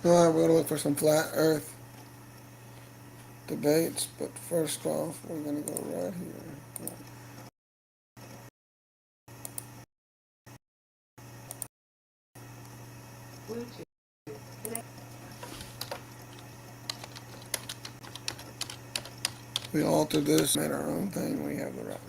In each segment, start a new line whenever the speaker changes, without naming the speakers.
Alright, we're gonna look for some flat earth debates, but first off, we're gonna go right here. We altered this, made our own thing, we have the rights.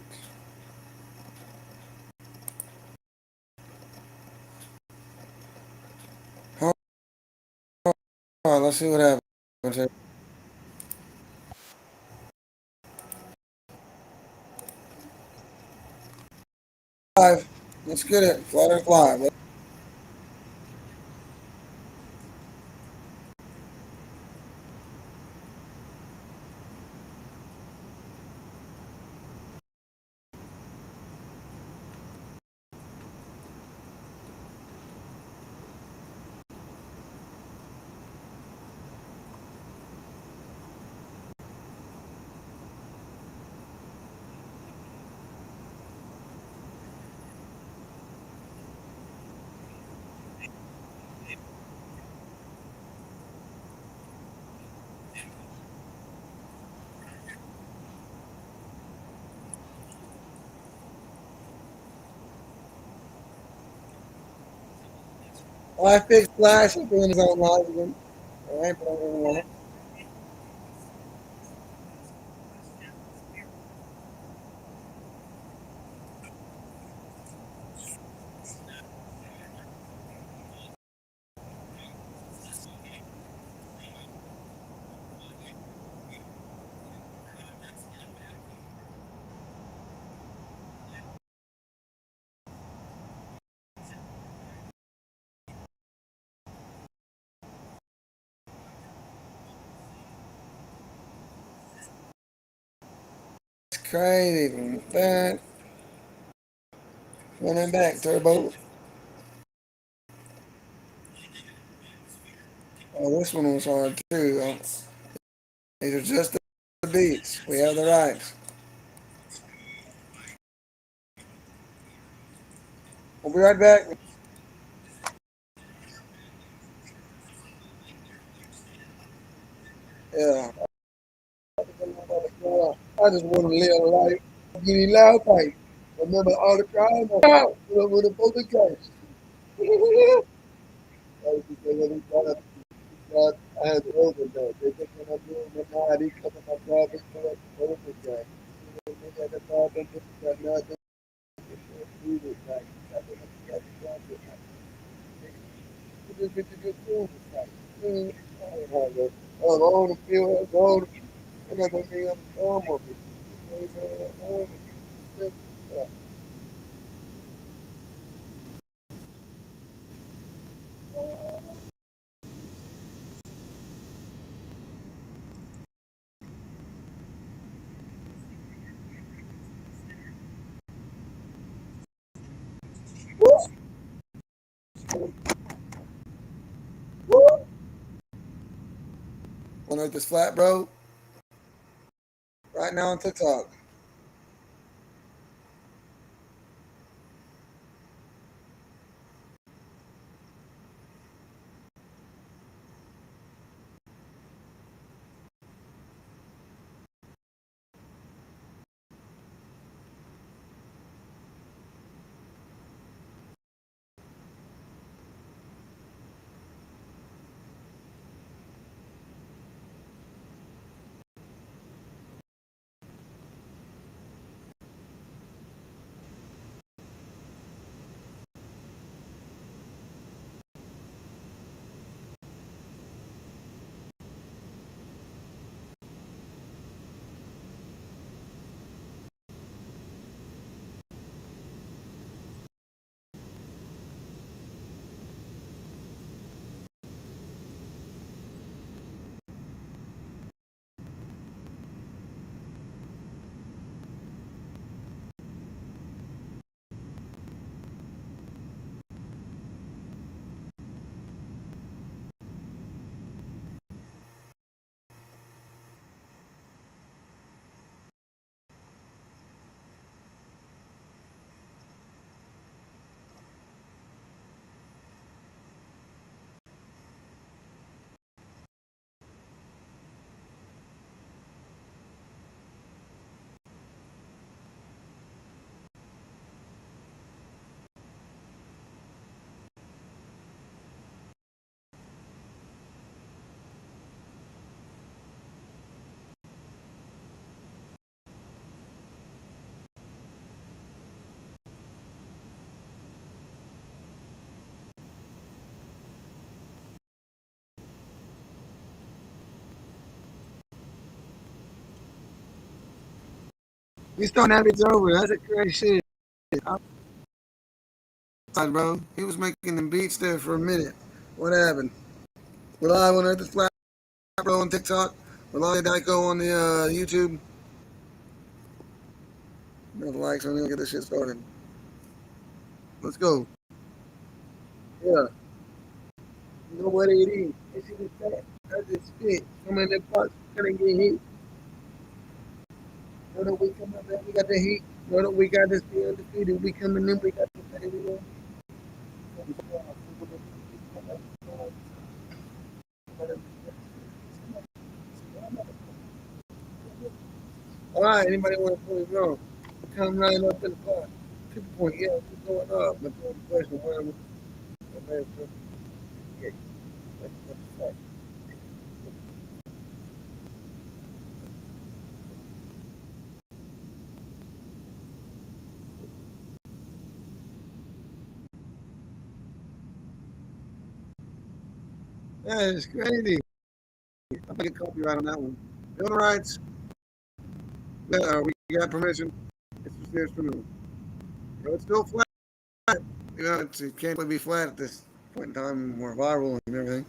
Alright, let's see what happens here. Live. Let's get it. Flat earth live. I fixed Flash, he's doing his own live again. Alright, but I don't know. It's crazy. That. Running back, Turbo. Oh, this one was hard too. These are just the beats. We have the rights. We'll be right back. Yeah. I just want to live life. Getting loud fight. Remember all the crime? With a both the case. I had to overdose. They think when I'm doing the night, he coming my driving for the overdose. They got the problem, got nothing. Do this night. I think I got the job this night. You just get to get through this night. I own the field, I own I'm not going to be on the farm of it. On Earth is flat, bro. Right now on TikTok. He's throwing that bitch over. That's a crazy shit. Bro. He was making them beats there for a minute. What happened? We're live on Earth is Flat, bro, on TikTok. We're live at Dyko on the YouTube. No likes, I'm gonna get this shit started. Let's go. Yeah. You know what it is? This shit is fat. That's just spit. Some of the parts gonna get hit. Know that we come up there, we got the heat. Know that we got this be undefeated. We coming in, we got the fatty. All right, anybody want to put it wrong? Come right up in the car. People point, yeah, what's going on? But the question, where was the man from? Yeah, what's the fact? That is crazy. I think a copyright on that one. Bill of rights. We got permission. It's for serious criminal. But it's still flat. You know, it can't really be flat at this point in time. We're viral and everything.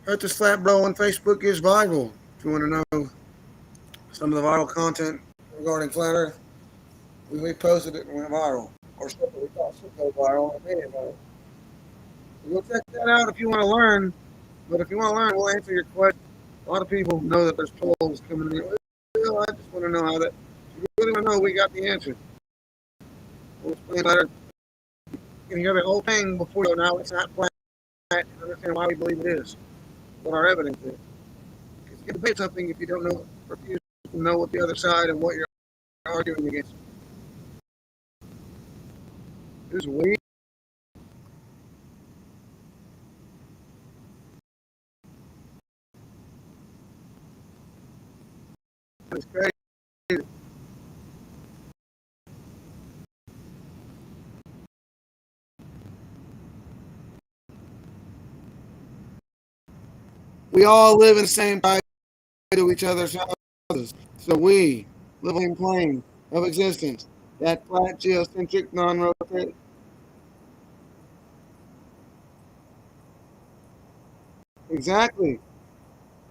Earth is Flat, bro, on Facebook is viral. If you want to know some of the viral content regarding flat Earth, we posted it and went viral. Or stuff that we thought should go viral and made it viral. So go check that out if you want to learn. But if you want to learn, we'll answer your question. A lot of people know that there's polls coming in. Well, I just want to know how that. If you really want to know, we got the answer. We'll explain later. You can hear the whole thing before you know it's not flat. Understand why we believe it is. What our evidence is. Because you can debate something if you don't know, refuse to know what the other side and what you're arguing against. This is weird. It's crazy. We all live in the same time to each other's houses. So we live in plane of existence. That flat, geocentric, non-rotating. Exactly.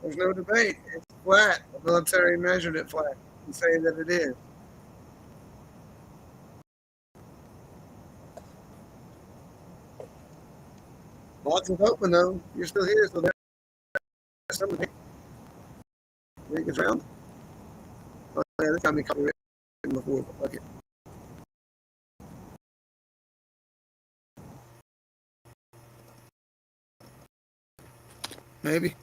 There's no debate. It's flat. The military measured it flat and say that it is. Lots of open though. You're still here, so Some think it's round. Oh, yeah, this time we covered it before, but okay. Maybe.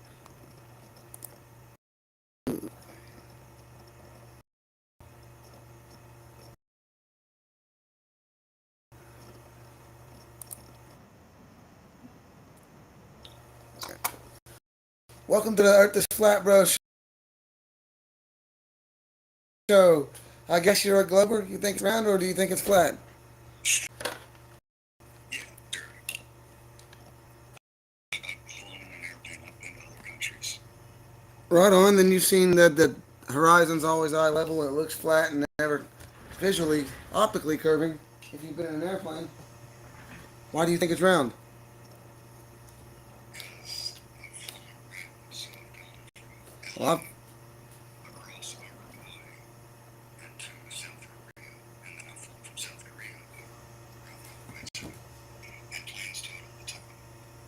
Welcome to the Earth is Flat Bro show. I guess you're a glober. You think it's round or do you think it's flat? Right on. Then you've seen that the horizon's always eye level. It looks flat and never visually, optically curving. If you've been in an airplane, why do you think it's round? Well,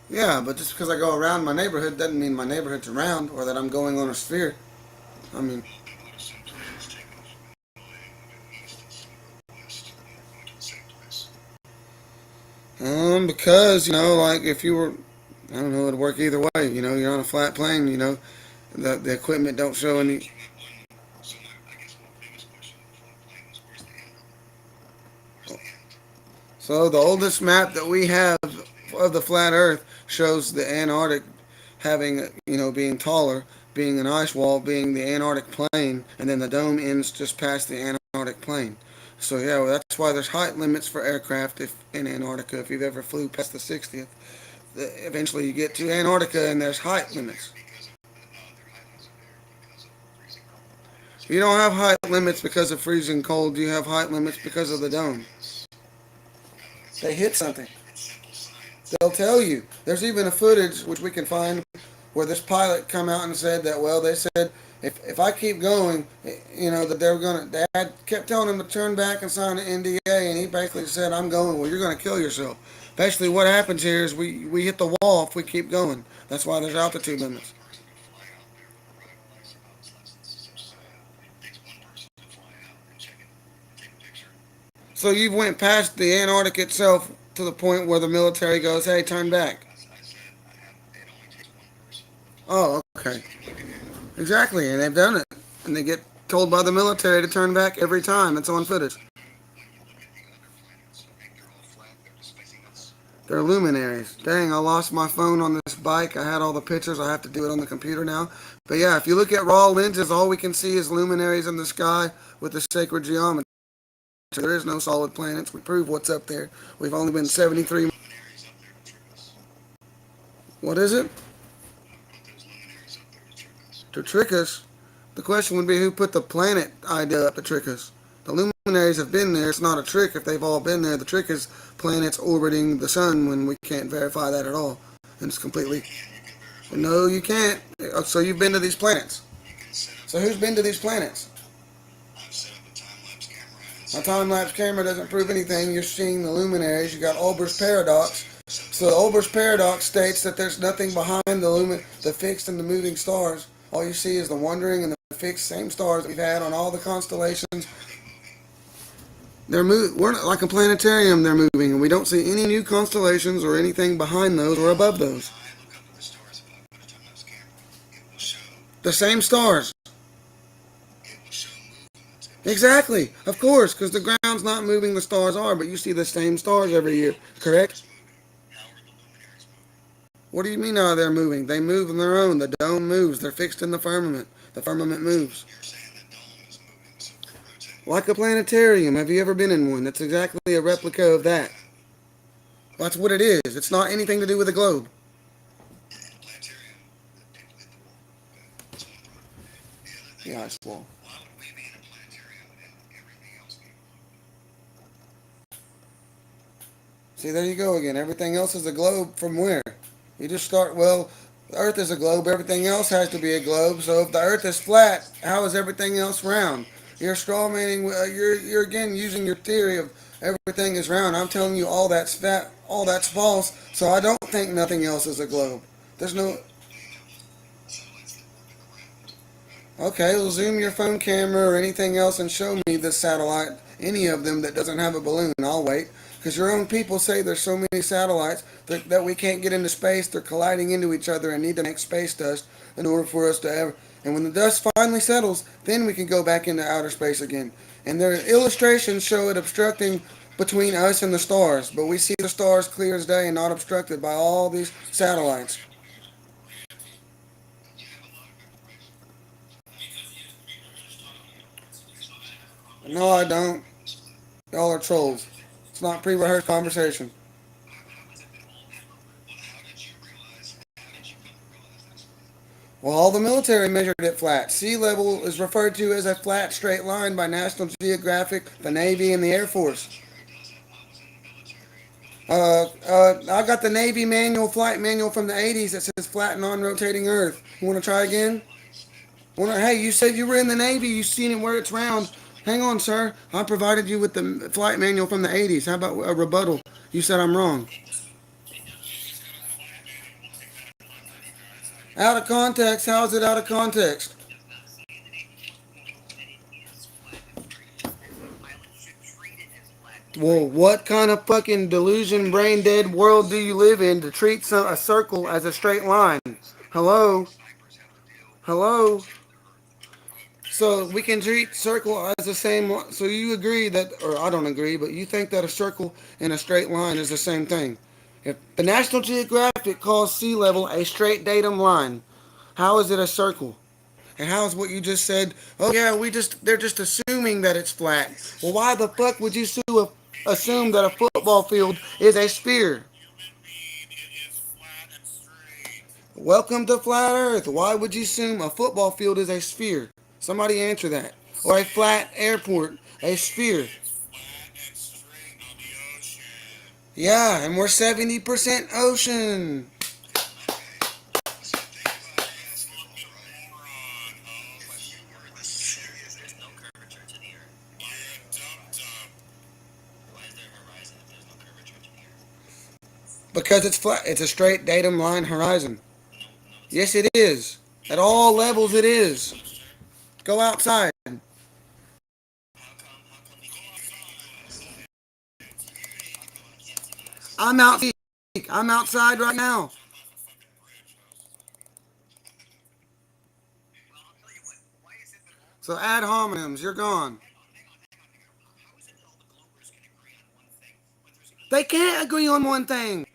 yeah, but just because I go around my neighborhood doesn't mean my neighborhood's round or that I'm going on a sphere. I mean, because like if you were, I don't know, it'd work either way. You're on a flat plane. The equipment don't show any. So the oldest map that we have of the flat Earth shows the Antarctic having, being taller, being an ice wall, being the Antarctic plane, and then the dome ends just past the Antarctic plane. So yeah, well, that's why there's height limits for aircraft if in Antarctica. If you've ever flew past the 60th, eventually you get to Antarctica and there's height limits. You don't have height limits because of freezing cold. You have height limits because of the dome. They hit something. They'll tell you. There's even a footage which we can find where this pilot come out and said that, well, they said if I keep going, that they're gonna. Dad kept telling him to turn back and sign an NDA, and he basically said, "I'm going. Well, you're gonna kill yourself." Basically, what happens here is we hit the wall if we keep going. That's why there's altitude limits. So you went past the Antarctic itself to the point where the military goes, "Hey, turn back." Oh, okay. Exactly, and they've done it. And they get told by the military to turn back every time. It's on footage. They're luminaries. Dang, I lost my phone on this bike. I had all the pictures. I have to do it on the computer now. But yeah, if you look at raw lenses, all we can see is luminaries in the sky with the sacred geometry. There is no solid planets. We prove what's up there. We've only been 73. What is it? To trick us. The question would be who put the planet idea up to trick us? The luminaries have been there. It's not a trick if they've all been there. The trick is planets orbiting the sun when we can't verify that at all. And it's completely. No, you can't. So you've been to these planets. So who's been to these planets? A time-lapse camera doesn't prove anything. You're seeing the luminaries. You got Olber's paradox. So the Olber's paradox states that there's nothing behind the fixed and the moving stars. All you see is the wandering and the fixed same stars that we've had on all the constellations. We're not like a planetarium. They're moving, and we don't see any new constellations or anything behind those or above those. The same stars. Exactly, of course, because the ground's not moving, the stars are, but you see the same stars every year, correct? What do you mean how they're moving? They move on their own. The dome moves. They're fixed in the firmament. The firmament moves. Like a planetarium. Have you ever been in one? That's exactly a replica of that. That's what it is. It's not anything to do with the globe. The ice wall. See, there you go again. Everything else is a globe from where? You just start, well, the Earth is a globe. Everything else has to be a globe. So if the Earth is flat, how is everything else round? You're straw manning. You're again using your theory of everything is round. I'm telling you all that's fat, all that's false. So I don't think nothing else is a globe. There's no.
Okay, well, zoom your phone camera or anything else and show me the satellite, any of them that doesn't have a balloon. I'll wait. Because your own people say there's so many satellites that we can't get into space. They're colliding into each other and need to make space dust in order for us to ever. And when the dust finally settles, then we can go back into outer space again. And their illustrations show it obstructing between us and the stars. But we see the stars clear as day and not obstructed by all these satellites. No, I don't. Y'all are trolls. It's not pre-rehearsed conversation. Well, all the military measured it flat. Sea level is referred to as a flat straight line by National Geographic, the Navy, and the Air Force. I got the Navy manual, flight manual from the 80s that says flat non-rotating Earth. You want to try again? Hey, you said you were in the Navy. You seen it where it's round. Hang on, sir. I provided you with the flight manual from the 80s. How about a rebuttal? You said I'm wrong. Out of context. How is it out of context? Well, what kind of fucking delusion, brain dead world do you live in to treat a circle as a straight line? Hello? Hello? So we can treat circle as the same. So you agree that, or I don't agree, but you think that a circle and a straight line is the same thing? If the National Geographic calls sea level a straight datum line, how is it a circle? And how is what you just said? Oh yeah, they're just assuming that it's flat. Well, why the fuck would you assume that a football field is a sphere? Welcome to flat Earth. Why would you assume a football field is a sphere? Somebody answer that. Or a flat airport, a sphere. Yeah, and we're 70% ocean. Because it's flat. It's a straight datum line horizon. Yes, it is. At all levels, it is. Go outside. I'm out. I'm outside right now. So ad hominems, you're gone. They can't agree on one thing.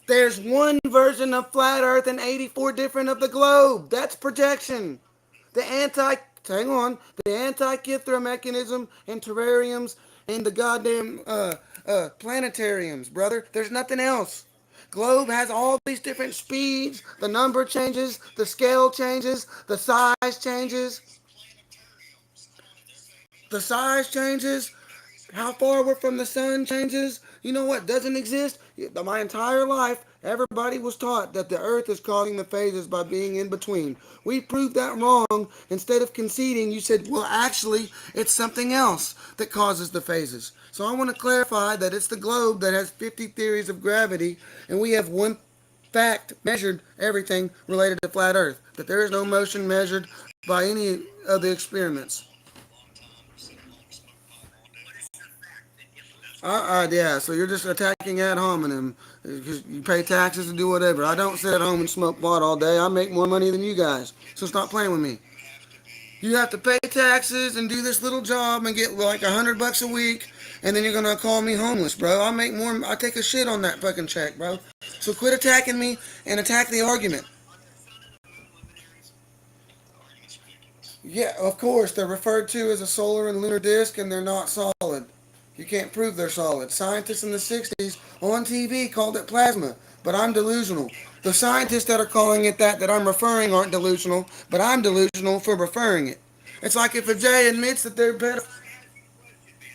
There's one version of flat Earth and 84 different of the globe. That's projection. The anti hang on, the anti-Kithra mechanism and terrariums and the goddamn planetariums, brother. There's nothing else. Globe has all these different speeds. The number changes, the scale changes, the size changes. The size changes. How far we're from the sun changes. You know what doesn't exist? My entire life, everybody was taught that the earth is causing the phases by being in between. We proved that wrong. Instead of conceding, you said, well, actually, it's something else that causes the phases. So I want to clarify that it's the globe that has 50 theories of gravity, and we have one fact measured everything related to flat earth, that there is no motion measured by any of the experiments. Yeah, so you're just attacking ad hominem because you pay taxes and do whatever. I don't sit at home and smoke pot all day. I make more money than you guys. So stop playing with me. You have to pay taxes and do this little job and get like $100 a week, and then you're gonna call me homeless, bro. I make more. I take a shit on that fucking check, bro. So quit attacking me and attack the argument. Yeah, of course, they're referred to as a solar and lunar disk, and they're not solid. You can't prove they're solid. Scientists in the 60s on TV called it plasma, but I'm delusional. The scientists that are calling it that I'm referring aren't delusional, but I'm delusional for referring it. It's like if a J admits that they're better.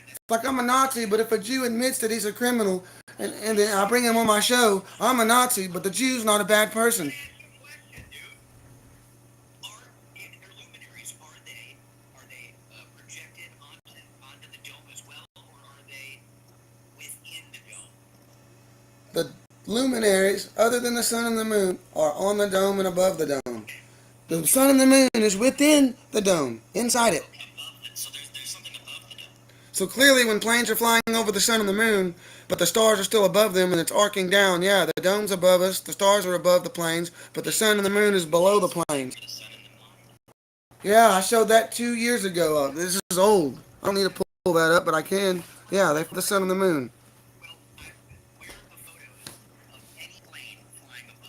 It's like I'm a Nazi, but if a Jew admits that he's a criminal, and then I bring him on my show, I'm a Nazi, but the Jew's not a bad person. The luminaries other than the sun and the moon are on the dome and above the dome. The sun and the moon is within the dome, inside it. So clearly, when planes are flying over the sun and the moon, but the stars are still above them and it's arcing down, yeah, the dome's above us, the stars are above the planes, but the sun and the moon is below the planes. Yeah, I showed that 2 years ago. This is old. I don't need to pull that up, but I can. Yeah, they the sun and the moon.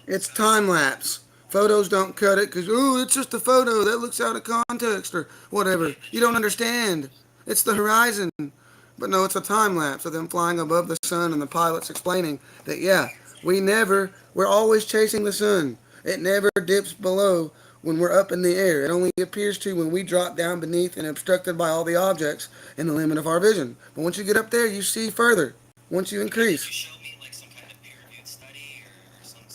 It's time lapse. Photos don't cut it because, oh, it's just a photo. That looks out of context or whatever. You don't understand. It's the horizon. But no, it's a time lapse of them flying above the sun and the pilots explaining that, yeah, we're always chasing the sun. It never dips below when we're up in the air. It only appears to when we drop down beneath and obstructed by all the objects in the limit of our vision. But once you get up there, you see further. Once you increase.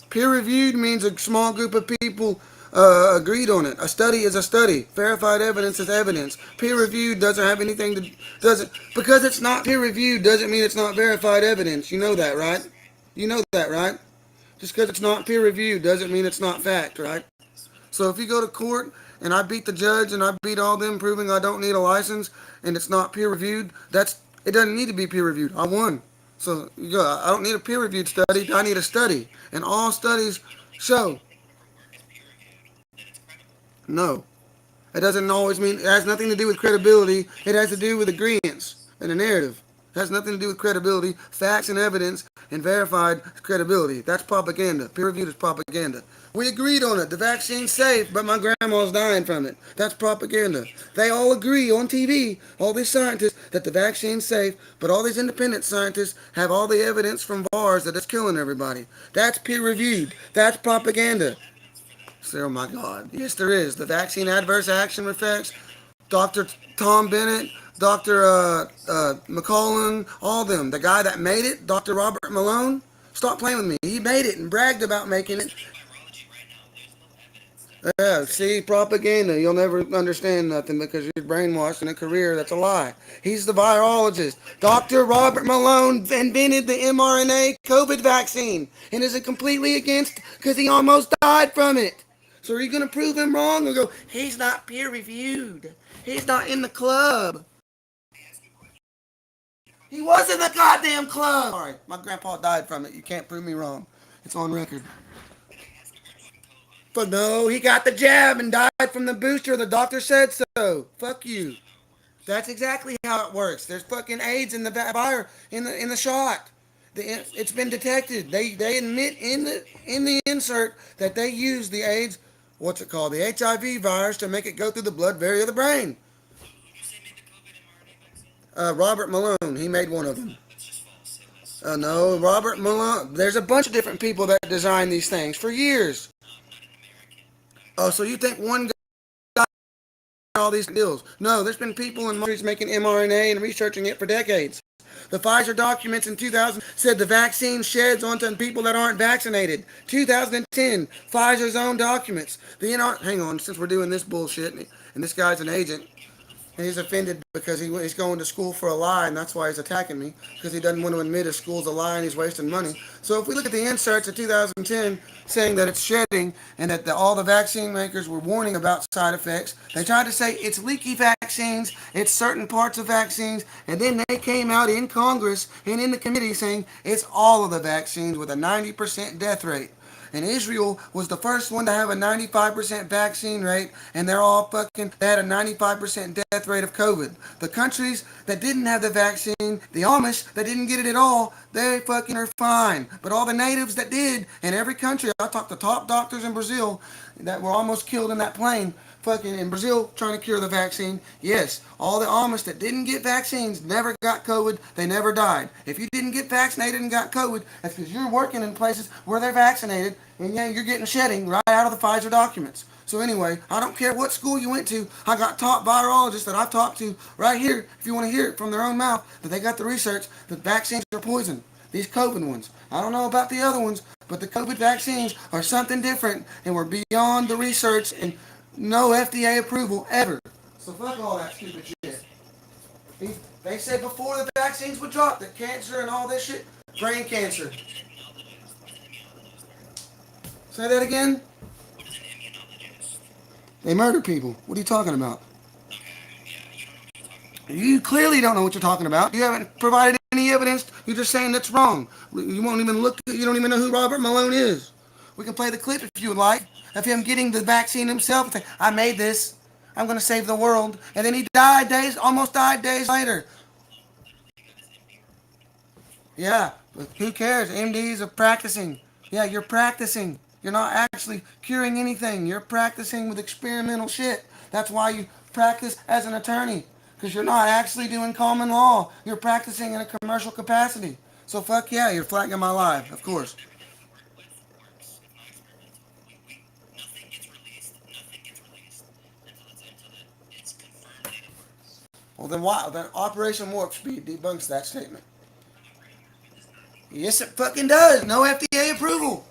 Peer reviewed means a small group of people agreed on it. A study is a study. Verified evidence is evidence. Peer reviewed doesn't have anything to doesn't because it's not peer reviewed doesn't mean it's not verified evidence. You know that, right? You know that, right? Just because it's not peer reviewed doesn't mean it's not fact, right? So if you go to court and I beat the judge and I beat all them proving I don't need a license and it's not peer reviewed, it doesn't need to be peer reviewed. I won. So I don't need a peer reviewed study. I need a study. And all studies show no. It doesn't always mean it has nothing to do with credibility. It has to do with agreeance and a narrative. It has nothing to do with credibility, facts and evidence, and verified credibility. That's propaganda. Peer reviewed is propaganda. We agreed on it. The vaccine's safe, but my grandma's dying from it. That's propaganda. They all agree on TV, all these scientists, that the vaccine's safe, but all these independent scientists have all the evidence from VARs that it's killing everybody. That's peer reviewed. That's propaganda. Oh my God. Yes, there is. The vaccine adverse action effects, Dr. Tom Bennett, Dr. McCollum, all them. The guy that made it, Dr. Robert Malone, stop playing with me. He made it and bragged about making it. Yeah, see, propaganda. You'll never understand nothing because you're brainwashed in a career that's a lie. He's the virologist. Dr. Robert Malone invented the mRNA COVID vaccine and isn't completely against because he almost died from it. So are you going to prove him wrong or go, he's not peer reviewed? He's not in the club. He was in the goddamn club. Sorry, my grandpa died from it. You can't prove me wrong. It's on record. But no, he got the jab and died from the booster. The doctor said so. Fuck you. That's exactly how it works. There's fucking AIDS in the virus in the shot. It's been detected. They admit in the insert that they use the AIDS, what's it called, the HIV virus to make it go through the blood barrier of the brain. Robert Malone, he made one of them. No, Robert Malone. There's a bunch of different people that design these things for years. Oh, so you think one guy all these deals? No, there's been people in countries making mRNA and researching it for decades. The Pfizer documents in 2000 said the vaccine sheds onto people that aren't vaccinated. 2010, Pfizer's own documents. Hang on, since we're doing this bullshit, and this guy's an agent, and he's offended because he's going to school for a lie, and that's why he's attacking me, because he doesn't want to admit his school's a lie and he's wasting money. So if we look at the inserts of 2010 saying that it's shedding and that all the vaccine makers were warning about side effects, they tried to say it's leaky vaccines, it's certain parts of vaccines, and then they came out in Congress and in the committee saying it's all of the vaccines with a 90% death rate. And Israel was the first one to have a 95% vaccine rate, and they had a 95% death rate of COVID. The countries that didn't have the vaccine, the Amish that didn't get it at all, they fucking are fine. But all the natives that did, in every country, I talked to top doctors in Brazil that were almost killed in that plane, fucking in Brazil trying to cure the vaccine. Yes, all the Amish that didn't get vaccines never got COVID. They never died. If you didn't get vaccinated and got COVID, that's because you're working in places where they're vaccinated, and yeah, you're getting shedding right out of the Pfizer documents. So anyway, I don't care what school you went to. I got top virologists that I've talked to right here, if you want to hear it from their own mouth, that they got the research that vaccines are poison. These COVID ones. I don't know about the other ones, but the COVID vaccines are something different, and we're beyond the research and no FDA approval ever. So fuck all that stupid shit. They said before the vaccines would drop that cancer and all this shit, brain cancer. Say that again? They murder people. What are you talking about? You clearly don't know what you're talking about. You haven't provided any evidence. You're just saying that's wrong. You won't even look. You don't even know who Robert Malone is. We can play the clip if you would like of him getting the vaccine himself and say, "I made this. I'm going to save the world." And then he died almost died days later. Yeah, but who cares? MDs are practicing. Yeah, you're practicing. You're not actually curing anything. You're practicing with experimental shit. That's why you practice as an attorney. Because you're not actually doing common law. You're practicing in a commercial capacity. So fuck yeah, you're flagging my live, of course. Well then why? Then Operation Warp Speed debunks that statement. Yes, it fucking does. No FDA approval.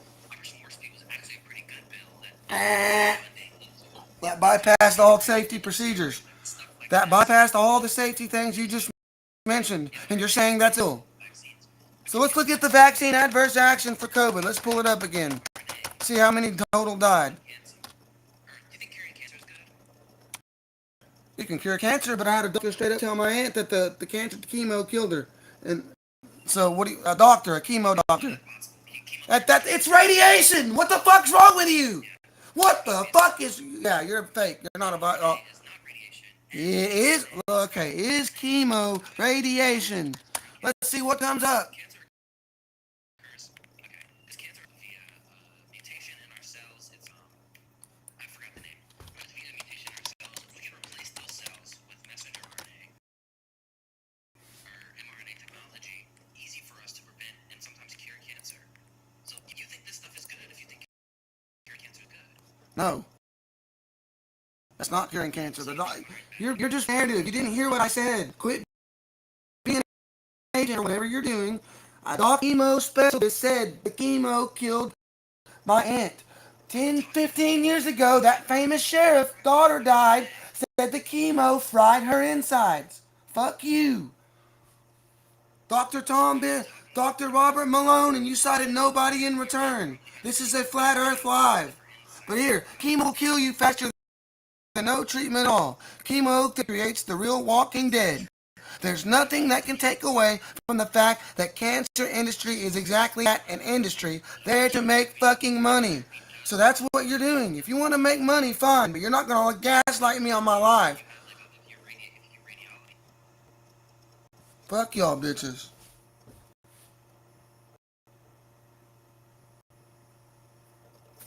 Ah, that bypassed all safety procedures. That bypassed all the safety things you just mentioned, and you're saying that's ill. So let's look at the vaccine adverse action for COVID. Let's pull it up again. See how many total died. You can cure cancer, but I had a doctor straight up tell my aunt that the cancer the chemo killed her. And so what? A doctor, a chemo doctor. That it's radiation. What the fuck's wrong with you? What the fuck is? Yeah, you're fake. You're not about. It is okay. Is chemo radiation? Let's see what comes up. No, that's not curing cancer. You're just narrative. You didn't hear what I said. Quit being an agent or whatever you're doing. A chemo specialist said the chemo killed my aunt. 10, 15 years ago, that famous sheriff's daughter died, said the chemo fried her insides. Fuck you. Dr. Dr. Robert Malone, and you cited nobody in return. This is a flat earth live. But here, chemo will kill you faster than no treatment at all. Chemo creates the real walking dead. There's nothing that can take away from the fact that cancer industry is exactly that, an industry there to make fucking money. So that's what you're doing. If you want to make money, fine, but you're not going to gaslight me on my live. Fuck y'all bitches.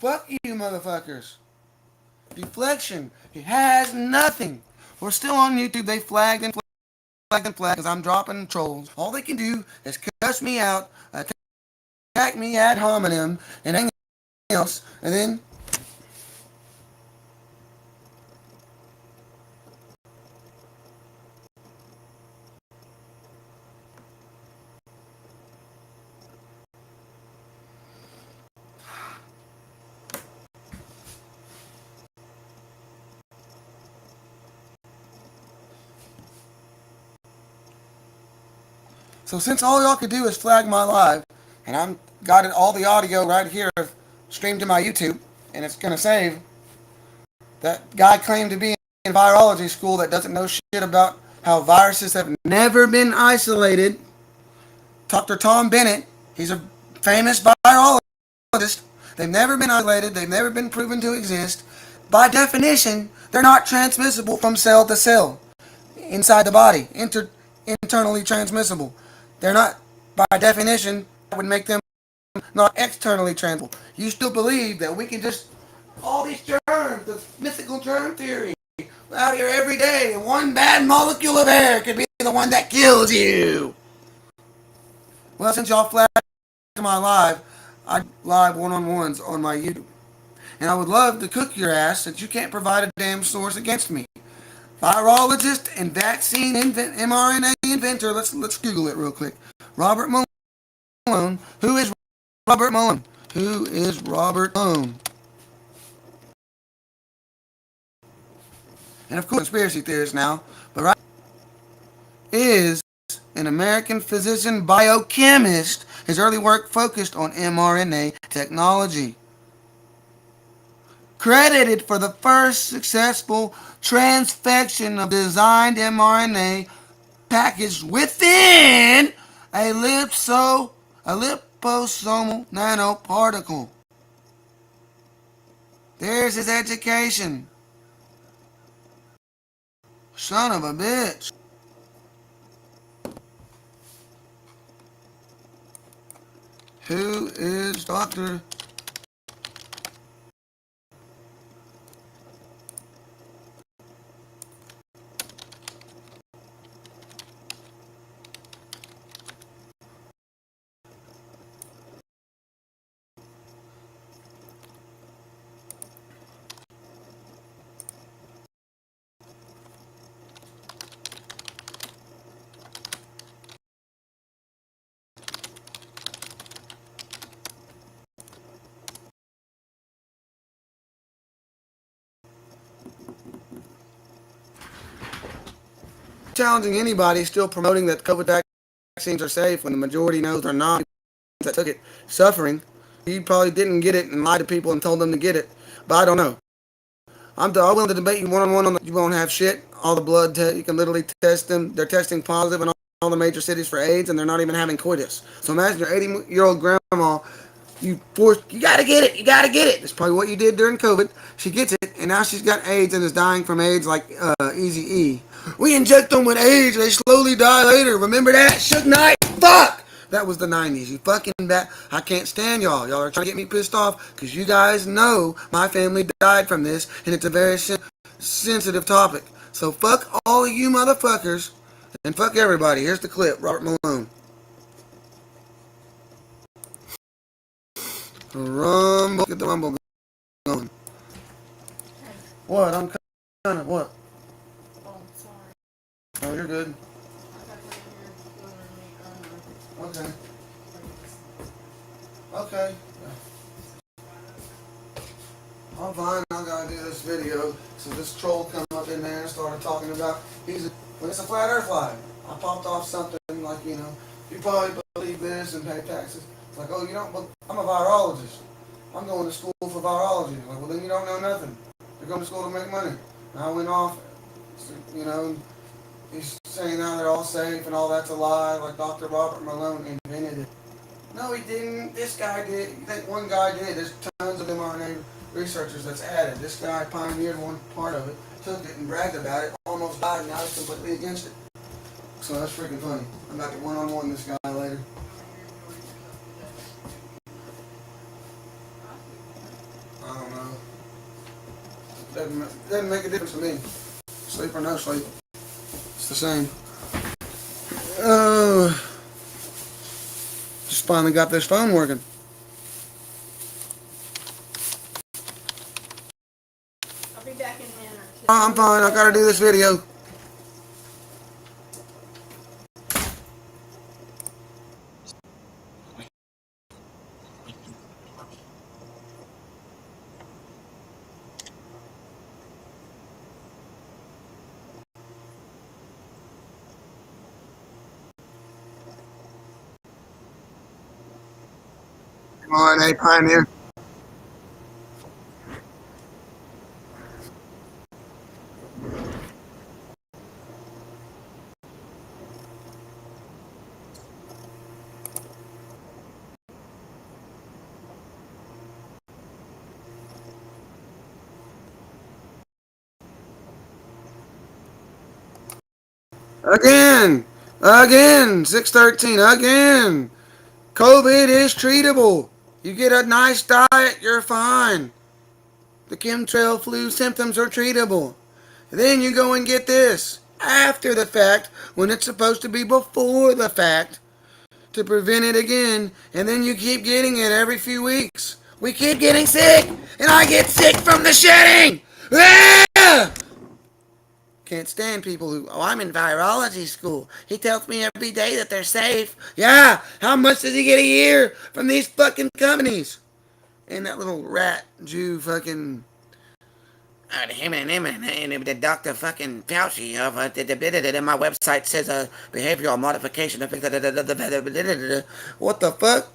Fuck you motherfuckers. Deflection. It has nothing. We're still on YouTube. They flagged and flagged and flagged because I'm dropping trolls. All they can do is cuss me out, attack me ad hominem, and anything else, and then so since all y'all could do is flag my live, and I'm got it all the audio right here streamed to my YouTube, and it's gonna save. That guy claimed to be in virology school that doesn't know shit about how viruses have never been isolated. Dr. Tom Bennett, he's a famous virologist. They've never been isolated. They've never been proven to exist. By definition, they're not transmissible from cell to cell inside the body, internally transmissible. They're not, by definition, that would make them not externally transmissible. You still believe that we can just, all these germs, the mythical germ theory, out here every day, and one bad molecule of air could be the one that kills you. Well, since y'all flagged my live, I live one-on-ones on my YouTube. And I would love to cook your ass since you can't provide a damn source against me. Virologist and vaccine mRNA inventor. Let's Google it real quick. Robert Malone. Who is Robert Malone? Who is Robert Malone? And of course, conspiracy theorist now, but right is an American physician biochemist. His early work focused on mRNA technology. credited for the first successful transfection of designed mRNA packaged within a liposomal nanoparticle. There's his education. Son of a bitch. Who is Dr. challenging anybody still promoting that COVID vaccines are safe when the majority knows they're not that took it suffering. He probably didn't get it and lied to people and told them to get it. But I don't know. I'm willing to debate you one-on-one on that. You won't have shit. All the blood, you can literally test them. They're testing positive in all the major cities for AIDS, and they're not even having coitus. So imagine your 80-year-old grandma, you gotta get it, you gotta get it. That's probably what you did during COVID. She gets it, and now she's got AIDS and is dying from AIDS like Easy E. We inject them with AIDS, they slowly die later. Remember that? Suge Knight? Fuck! That was the 90s. You fucking bat. I can't stand y'all. Y'all are trying to get me pissed off because you guys know my family died from this, and it's a very sensitive topic. So fuck all of you motherfuckers, and fuck everybody. Here's the clip. Robert Malone. Rumble. Get the rumble going. What? I'm kind of what?
Oh, sorry.
Oh, you're good. Okay. Okay. I'm fine. I gotta do this video. So this troll come up in there and started talking about when it's a flat earth lie. I popped off something like, you probably believe this and pay taxes. It's like, oh, you don't, but I'm a virologist. I'm going to school for virology. Like, well, then you don't know nothing. You're going to school to make money. And I went off, he's saying now they're all safe and all that's a lie, like Dr. Robert Malone invented it. No, he didn't. This guy did. You think one guy did? There's tons of mRNA researchers that's added. This guy pioneered one part of it, took it and bragged about it, almost died, and now he's completely against it. So that's freaking funny. I'm about to one-on-one this guy later. I don't know. Doesn't make a difference to me. Sleep or no sleep. It's the same. Just finally got this phone working.
I'll be back in a minute.
Oh, I'm fine. I gotta do this video. Come on, hey, Pioneer. Again, 613, again. COVID is treatable. You get a nice diet, you're fine. The chemtrail flu symptoms are treatable. Then you go and get this after the fact when it's supposed to be before the fact to prevent it again, and then you keep getting it every few weeks. We keep getting sick, and I get sick from the shedding. Ah! Can't stand people who, oh, I'm in virology school. He tells me every day that they're safe. Yeah, how much does he get a year from these fucking companies? And that little rat Jew fucking the Dr. fucking Fauci of my website says behavioral modification. What the fuck?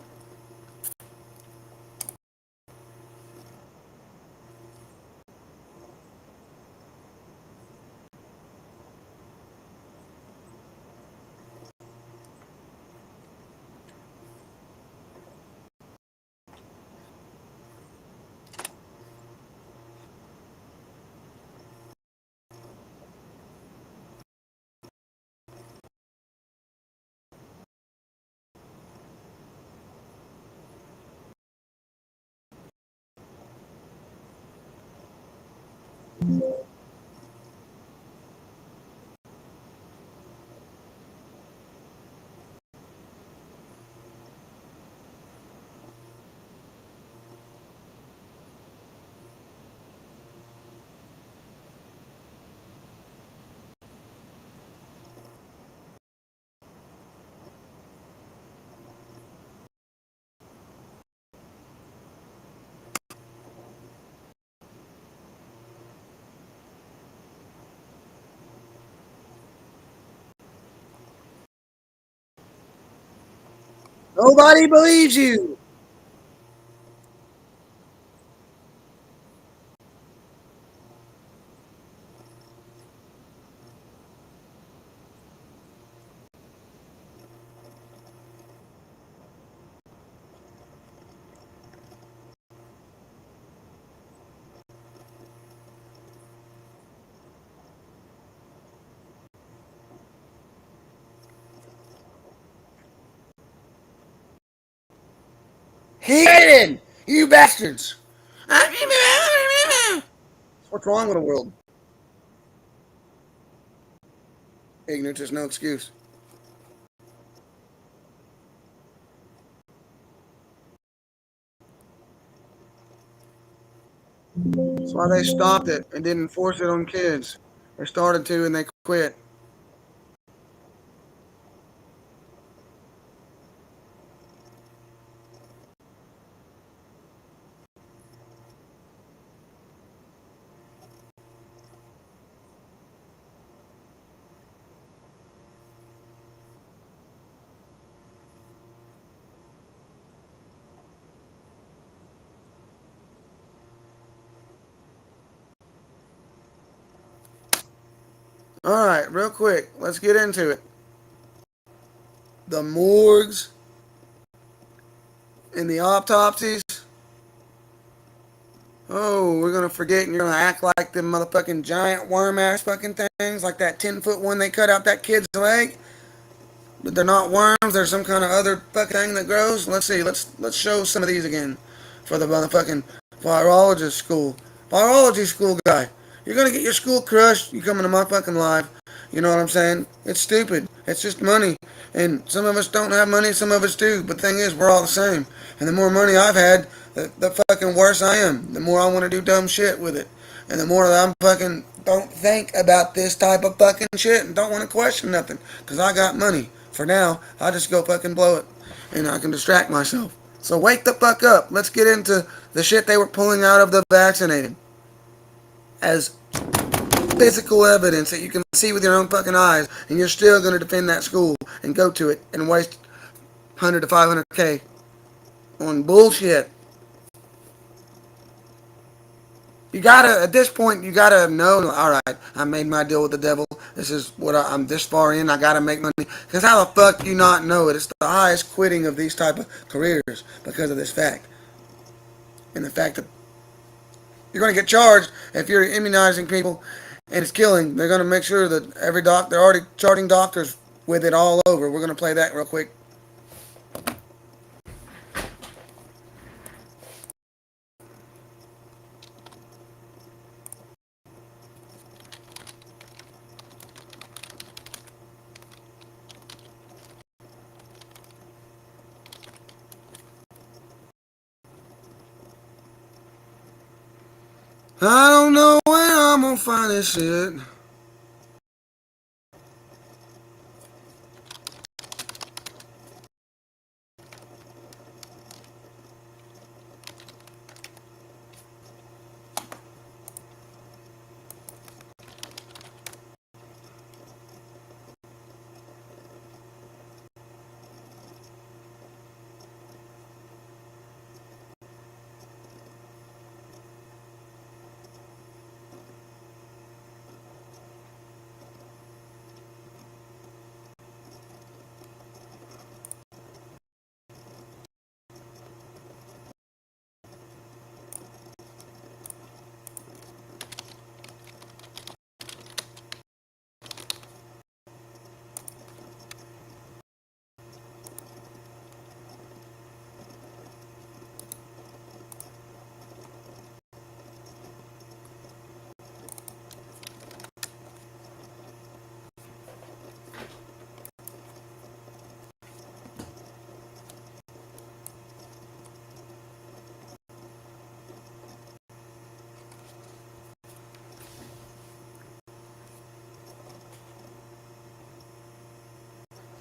Nobody believes you. He did. You bastards. What's wrong with the world? Ignorance is no excuse. That's why they stopped it and didn't force it on kids. They started to and they quit. All right, real quick, let's get into it. The morgues and the autopsies. Oh, we're gonna forget and you're gonna act like them motherfucking giant worm ass fucking things, like that 10-foot one they cut out that kid's leg. But they're not worms. There's some kind of other fucking thing that grows. Let's see. Let's show some of these again for the motherfucking virologist school. Virology school guy. You're gonna get your school crushed. You come into my fucking life. You know what I'm saying? It's stupid. It's just money. And some of us don't have money. Some of us do. But the thing is, we're all the same. And the more money I've had, the fucking worse I am. The more I want to do dumb shit with it. And the more that I'm fucking don't think about this type of fucking shit and don't want to question nothing. Because I got money. For now, I just go fucking blow it. And I can distract myself. So wake the fuck up. Let's get into the shit they were pulling out of the vaccinated as physical evidence that you can see with your own fucking eyes, and you're still going to defend that school and go to it and waste 100 to 500K on bullshit. You gotta, at this point, you gotta know, all right, I made my deal with the devil. This is what I'm this far in. I gotta make money. Because how the fuck do you not know it? It's the highest quitting of these type of careers because of this fact. And the fact that you're going to get charged if you're immunizing people and it's killing. They're going to make sure that they're already charging doctors with it all over. We're going to play that real quick. I don't know where I'm going to find this shit.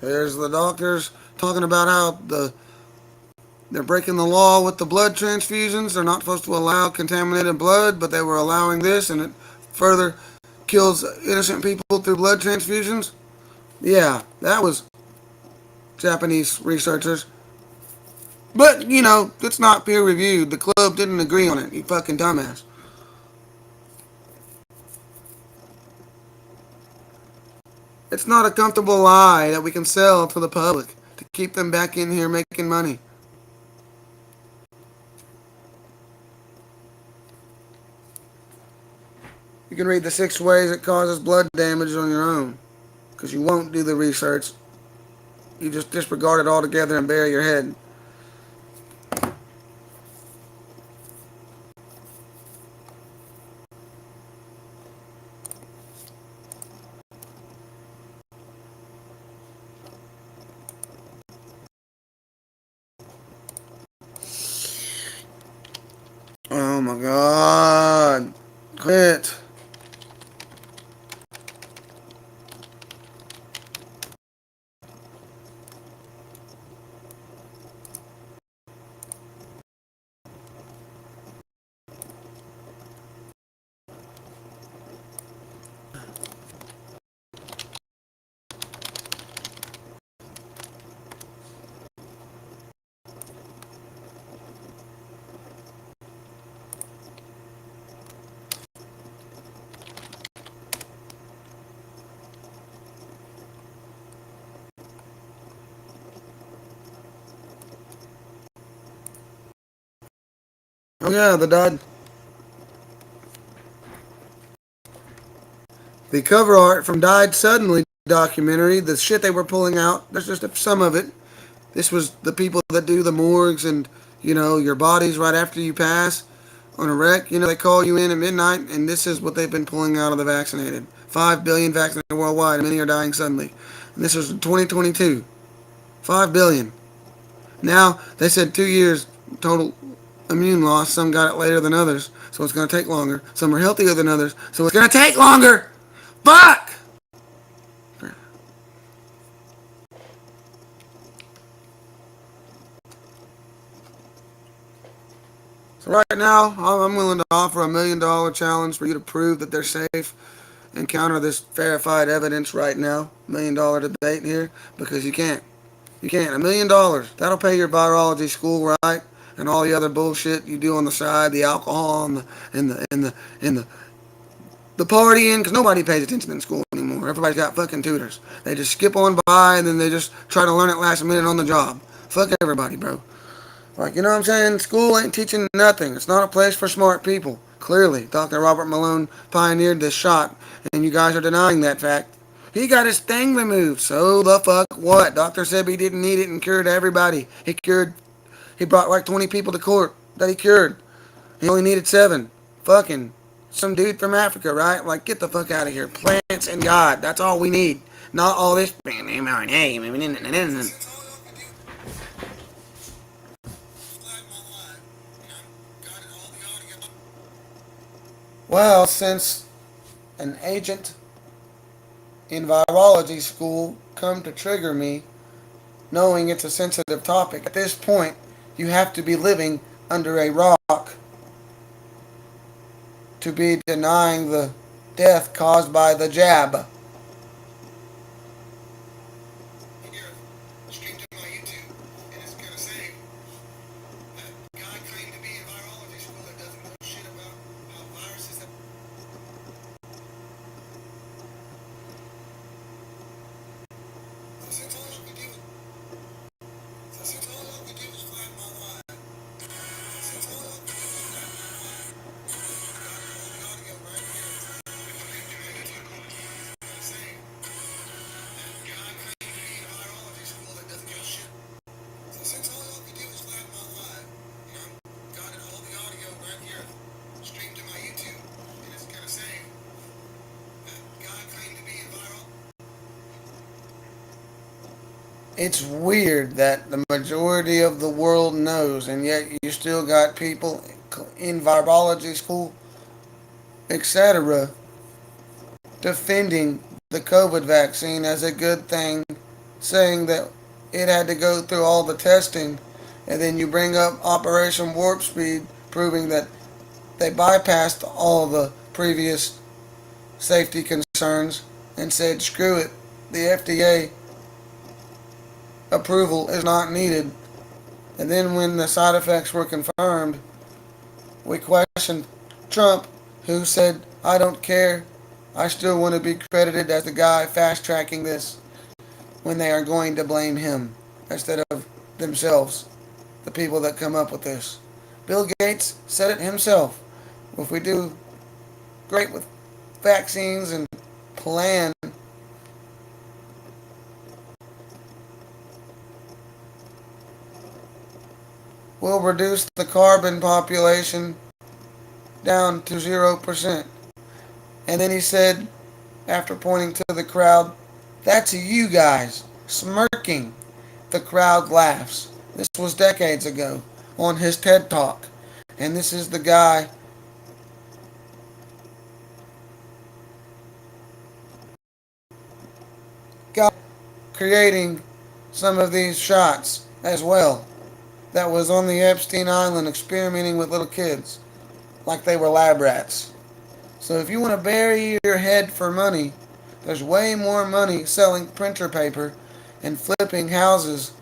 There's the doctors talking about how they're breaking the law with the blood transfusions. They're not supposed to allow contaminated blood, but they were allowing this, and it further kills innocent people through blood transfusions. Yeah, that was Japanese researchers. But, it's not peer reviewed. The club didn't agree on it, you fucking dumbass. It's not a comfortable lie that we can sell to the public to keep them back in here making money. You can read the 6 ways it causes blood damage on your own. Because you won't do the research. You just disregard it altogether and bury your head. Oh my god. Quit. Oh yeah, the cover art from Died Suddenly documentary, the shit they were pulling out, there's just some of it. This was the people that do the morgues and, your bodies right after you pass on a wreck. They call you in at midnight, and this is what they've been pulling out of the vaccinated. 5 billion vaccinated worldwide, and many are dying suddenly. And this was in 2022. 5 billion. Now, they said 2 years total immune loss. Some got it later than others, so it's going to take longer. Some are healthier than others, so it's going to take longer. Fuck! So right now, I'm willing to offer $1 million challenge for you to prove that they're safe and counter this verified evidence right now. $1 million debate here, because you can't. You can't. $1 million. That'll pay your virology school, right? And all the other bullshit you do on the side, the alcohol and the partying, because nobody pays attention in school anymore. Everybody's got fucking tutors. They just skip on by and then they just try to learn it last minute on the job. Fuck everybody, bro. Like, you know what I'm saying? School ain't teaching nothing. It's not a place for smart people. Clearly, Dr. Robert Malone pioneered this shot, and you guys are denying that fact. He got his thing removed. So the fuck what? Doctor said he didn't need it and cured everybody. He brought like 20 people to court that he cured. He only needed 7. Fucking some dude from Africa, right? Like, get the fuck out of here. Plants and God. That's all we need. Not all this. Well, since an agent in virology school come to trigger me, knowing it's a sensitive topic, at this point, you have to be living under a rock to be denying the death caused by the jab. It's weird that the majority of the world knows, and yet you still got people in virology school, etc., defending the COVID vaccine as a good thing saying that it had to go through all the testing, and then you bring up Operation Warp Speed, proving that they bypassed all the previous safety concerns and said, screw it, the FDA approval is not needed. And then when the side effects were confirmed, we questioned Trump, who said, I don't care. I still want to be credited as the guy fast tracking this, when they are going to blame him instead of themselves, the people that come up with this. Bill Gates said it himself. If we do great with vaccines and plan, we'll reduce the carbon population down to 0%. And then he said, after pointing to the crowd, that's you guys, smirking. The crowd laughs. This was decades ago on his TED Talk. And this is the guy creating some of these shots as well, that was on the Epstein Island experimenting with little kids like they were lab rats. So if you want to bury your head for money, there's way more money selling printer paper and flipping houses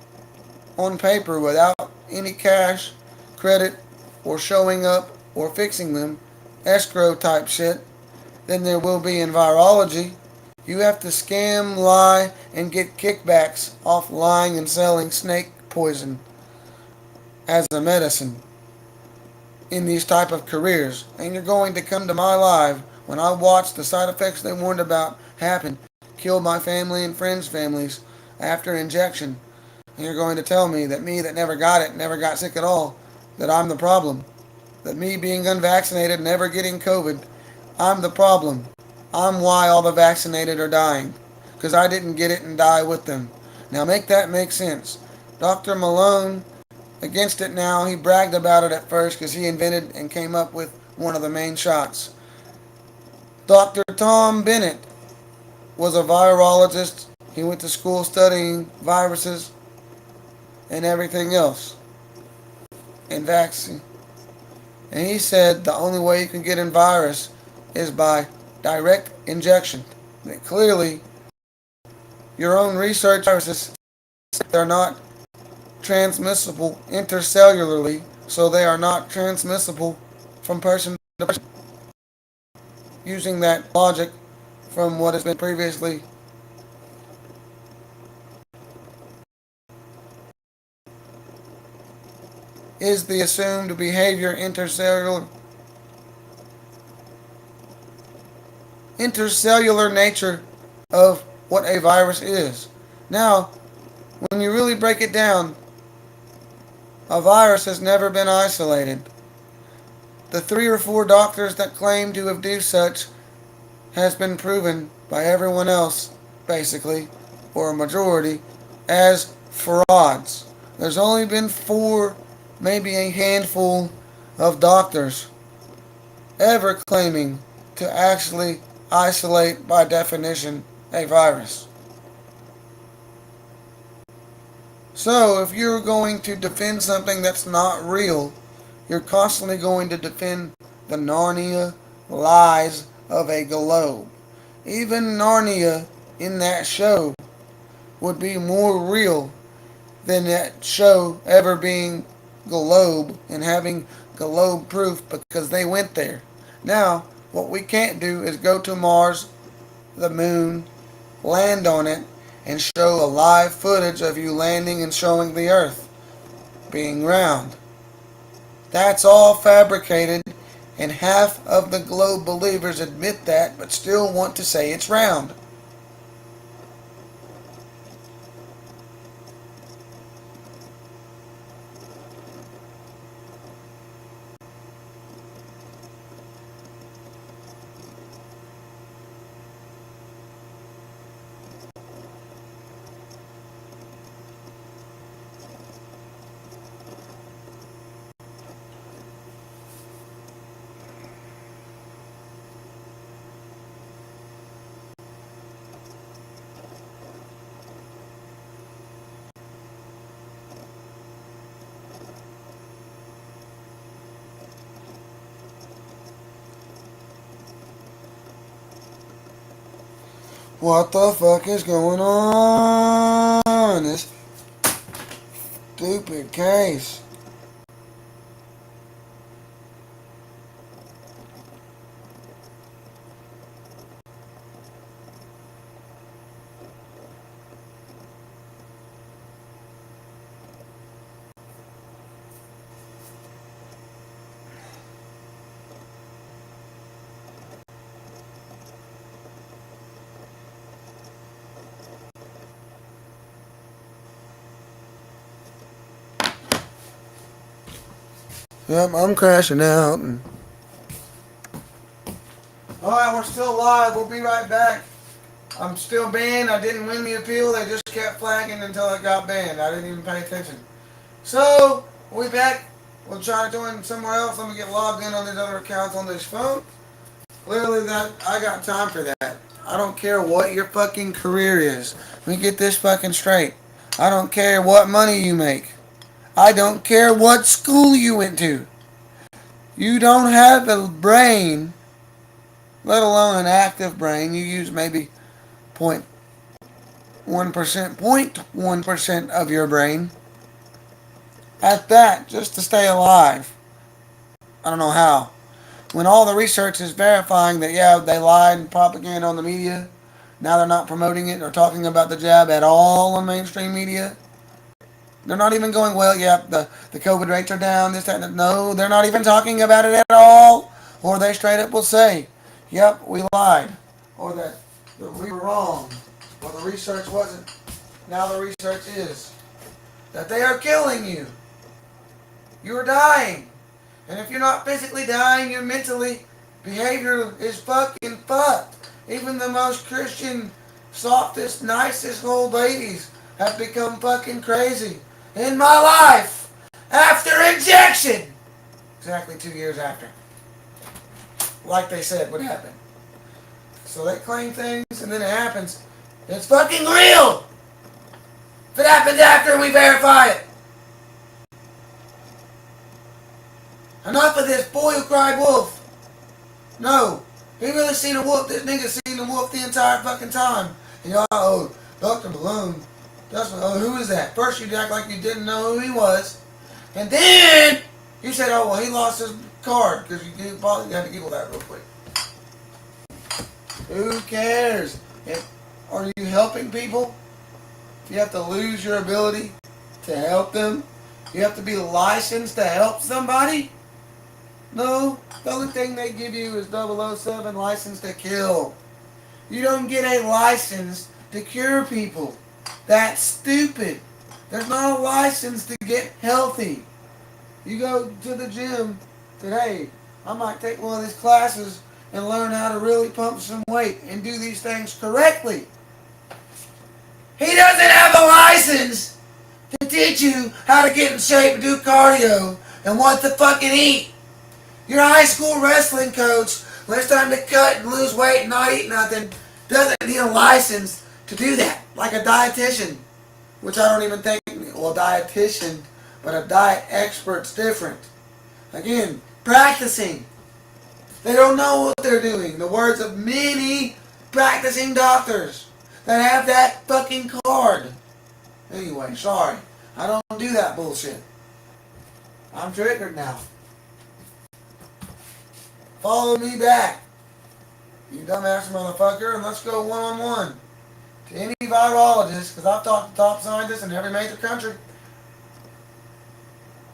on paper without any cash, credit, or showing up or fixing them, escrow type shit, than there will be in virology. You have to scam, lie, and get kickbacks off lying and selling snake poison as a medicine in these type of careers. And you're going to come to my live when I watch the side effects they warned about happen, kill my family and friends' families after injection. And you're going to tell me that me that never got it, never got sick at all, that I'm the problem. That me being unvaccinated, never getting COVID, I'm the problem. I'm why all the vaccinated are dying. Because I didn't get it and die with them. Now make that make sense. Dr. Malone, against it now, he bragged about it at first because he invented and came up with one of the main shots. Dr. Tom Bennett was a virologist. He went to school studying viruses and everything else and vaccine. And he said the only way you can get in virus is by direct injection. That clearly, your own research viruses, they're not transmissible intercellularly, so they are not transmissible from person to person. Using that logic from what has been previously is the assumed behavior intercellular nature of what a virus is. Now, when you really break it down, a virus has never been isolated. The 3 or 4 doctors that claim to have do such has been proven by everyone else, basically, or a majority, as frauds. There's only been 4, maybe a handful of doctors ever claiming to actually isolate, by definition, a virus. So, if you're going to defend something that's not real, you're constantly going to defend the Narnia lies of a globe. Even Narnia in that show would be more real than that show ever being globe and having globe proof because they went there. Now, what we can't do is go to Mars, the moon, land on it, and show a live footage of you landing and showing the Earth being round. That's all fabricated, and half of the globe believers admit that but still want to say it's round. What the fuck is going on? This stupid case. Yep, I'm crashing out. Alright, we're still live. We'll be right back. I'm still banned. I didn't win the appeal. They just kept flagging until it got banned. I didn't even pay attention. So, we'll be back. We'll try to join somewhere else. Let me get logged in on these other accounts on this phone. Literally, that I got time for that. I don't care what your fucking career is. Let me get this fucking straight. I don't care what money you make. I don't care what school you went to. You don't have a brain, let alone an active brain. You use maybe 0.1% of your brain. At that, just to stay alive. I don't know how. When all the research is verifying that, yeah, they lied and propaganda on the media, now they're not promoting it or talking about the jab at all on mainstream media. They're not even going, well, yeah, the COVID rates are down, this, that, and no, they're not even talking about it at all. Or they straight up will say, yep, we lied. Or that we were wrong. Or the research wasn't. Now the research is that they are killing you. You are dying. And if you're not physically dying, your mentally behavior is fucking fucked. Even the most Christian, softest, nicest old ladies have become fucking crazy. In my life, after injection, exactly 2 years after, like they said would happen. So they claim things and then it happens. It's fucking real. If it happens after, we verify it. Enough of this boy who cried wolf. No, he really seen a wolf. This nigga seen a wolf the entire fucking time. And y'all, oh, Dr. Malone. Oh, who is that? First you act like you didn't know who he was. And then you said, oh, well, he lost his card. Because you probably had to Google that real quick. Who cares? Are you helping people? You have to lose your ability to help them? You have to be licensed to help somebody? No, the only thing they give you is 007 license to kill. You don't get a license to cure people. That's stupid. There's not a license to get healthy. You go to the gym, say, hey, I might take one of these classes and learn how to really pump some weight and do these things correctly. He doesn't have a license to teach you how to get in shape and do cardio and what to fucking eat. Your high school wrestling coach, when it's time to cut and lose weight and not eat nothing, doesn't need a license to do that. Like a dietitian, which I don't even think, well, dietitian, but a diet expert's different. Again, practicing. They don't know what they're doing. The words of many practicing doctors that have that fucking card. Anyway, sorry. I don't do that bullshit. I'm triggered now. Follow me back, you dumbass motherfucker, and let's go one-on-one to any virologist, because I've talked to top scientists in every major country.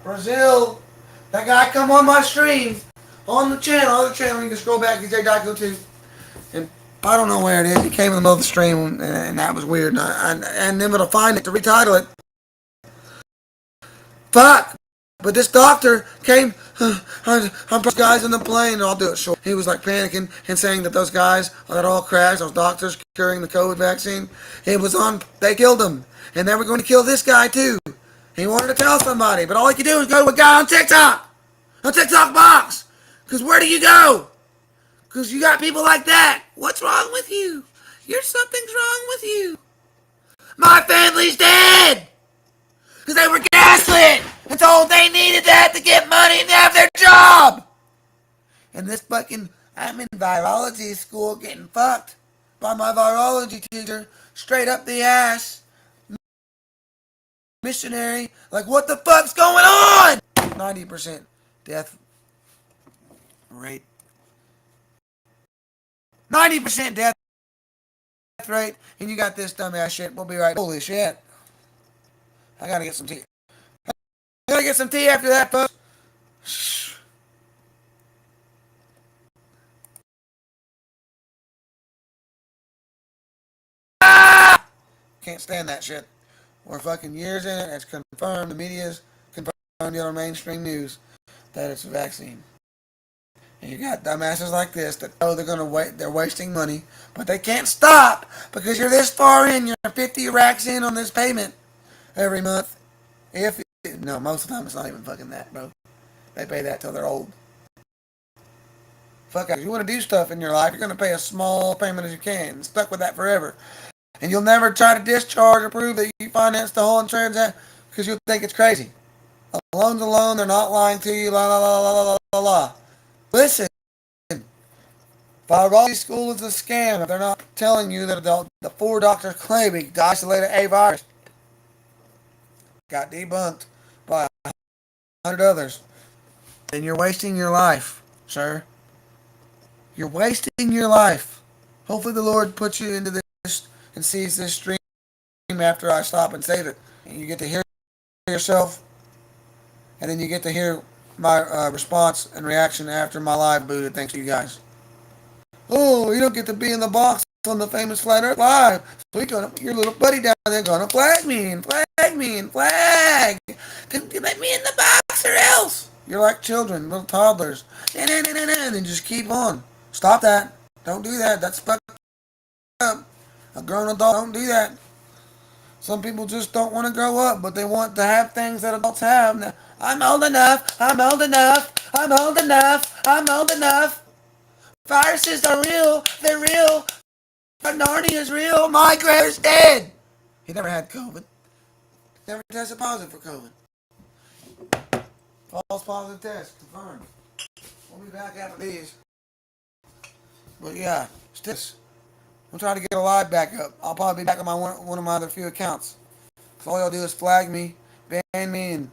Brazil, that guy come on my stream, on the channel, other channel, you can scroll back, DJ Daiko too, and I don't know where it is, he came in the middle of the stream, and that was weird, and then able to find it, to retitle it. Fuck! But this doctor came, I'm guys in the plane, I'll do it short. He was like panicking and saying that those guys that all crashed, those doctors curing the COVID vaccine, they killed him. And they were going to kill this guy too. He wanted to tell somebody, but all he could do was go to a guy on TikTok box. Because where do you go? Because you got people like that. What's wrong with you? Something's wrong with you. My family's dead. Because they were gaslit and told they needed that to get money and have their job. And this fucking, I'm in virology school getting fucked by my virology teacher, straight up the ass, missionary. Like, what the fuck's going on? 90% death rate. 90% death rate, and you got this dumbass shit. We'll be right. Holy shit. I gotta get some tea. I gotta get some tea after that, folks. Can't stand that shit. We're fucking years in it. It's confirmed. The media's confirmed on mainstream news that it's a vaccine. And you got dumbasses like this that know they're gonna wait. They're wasting money, but they can't stop because you're this far in. You're 50 racks in on this payment every month. If no, most of the time it's not even fucking that, bro. They pay that till they're old. Fuck it. If you want to do stuff in your life, you're gonna pay a small payment as you can. And stuck with that forever. And you'll never try to discharge or prove that you financed the whole transaction because you'll think it's crazy. A loan's a loan. They're not lying to you. La la la la la la la. Listen, virology school is a scam. If they're not telling you that the 4 doctors claiming to isolate a virus got debunked by 100 others, then you're wasting your life, sir. You're wasting your life. Hopefully the Lord puts you into this and sees this stream after I stop and save it. And you get to hear yourself, and then you get to hear my response and reaction after my live booted. Thanks to you guys. Oh, you don't get to be in the box on the famous Flat Earth Live. So your little buddy down there gonna flag me and flag me and flag. Let me in the box or else. You're like children, little toddlers. And then just keep on. Stop that. Don't do that. That's fucked up. A grown adult don't do that. Some people just don't want to grow up, but they want to have things that adults have. Now, I'm old enough. I'm old enough. I'm old enough. I'm old enough. Viruses are real. They're real. Narnia is real. My grandfather's dead. He never had COVID. Never tested positive for COVID. False positive test. Confirmed. We'll be back after these. But yeah, still, I'm trying to get a live back up. I'll probably be back on one of my other few accounts. So all y'all do is flag me, ban me, and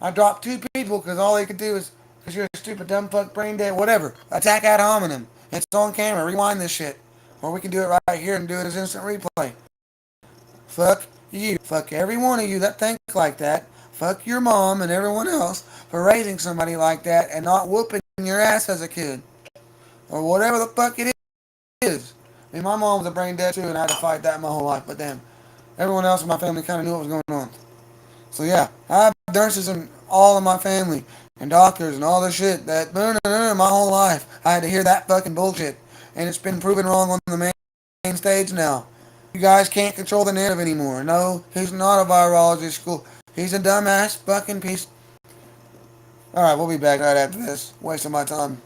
I dropped 2 people because all they could do is, because you're a stupid, dumb fuck, brain dead, whatever. Attack ad hominem. It's on camera. Rewind this shit. Or we can do it right here and do it as instant replay. Fuck you. Fuck every one of you that think like that. Fuck your mom and everyone else for raising somebody like that and not whooping your ass as a kid. Or whatever the fuck it is. I mean, my mom was a brain dead too and I had to fight that my whole life. But damn, everyone else in my family kind of knew what was going on. So yeah, I have nurses in all of my family and doctors and all this shit that my whole life I had to hear that fucking bullshit. And it's been proven wrong on the main stage now. You guys can't control the narrative anymore. No, he's not a virology school. He's a dumbass fucking piece. Alright, we'll be back right after this. Wasting my time.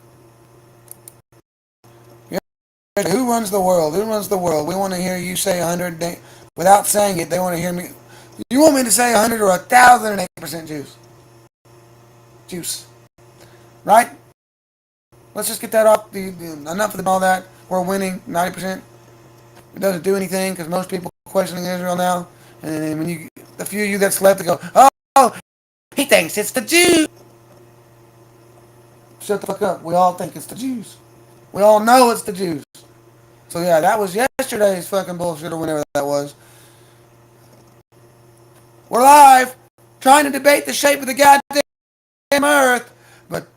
Who runs the world? Who runs the world? We want to hear you say 100 without saying it. They want to hear me. You want me to say 100 or 1,008% juice? Juice. Right? Let's just get that off. Enough of all that. We're winning 90%. It doesn't do anything because most people are questioning Israel now. And when the few of you that's left to go, oh, he thinks it's the Jews. Shut the fuck up. We all think it's the Jews. We all know it's the Jews. So yeah, that was yesterday's fucking bullshit or whenever that was. We're live, trying to debate the shape of the goddamn earth, but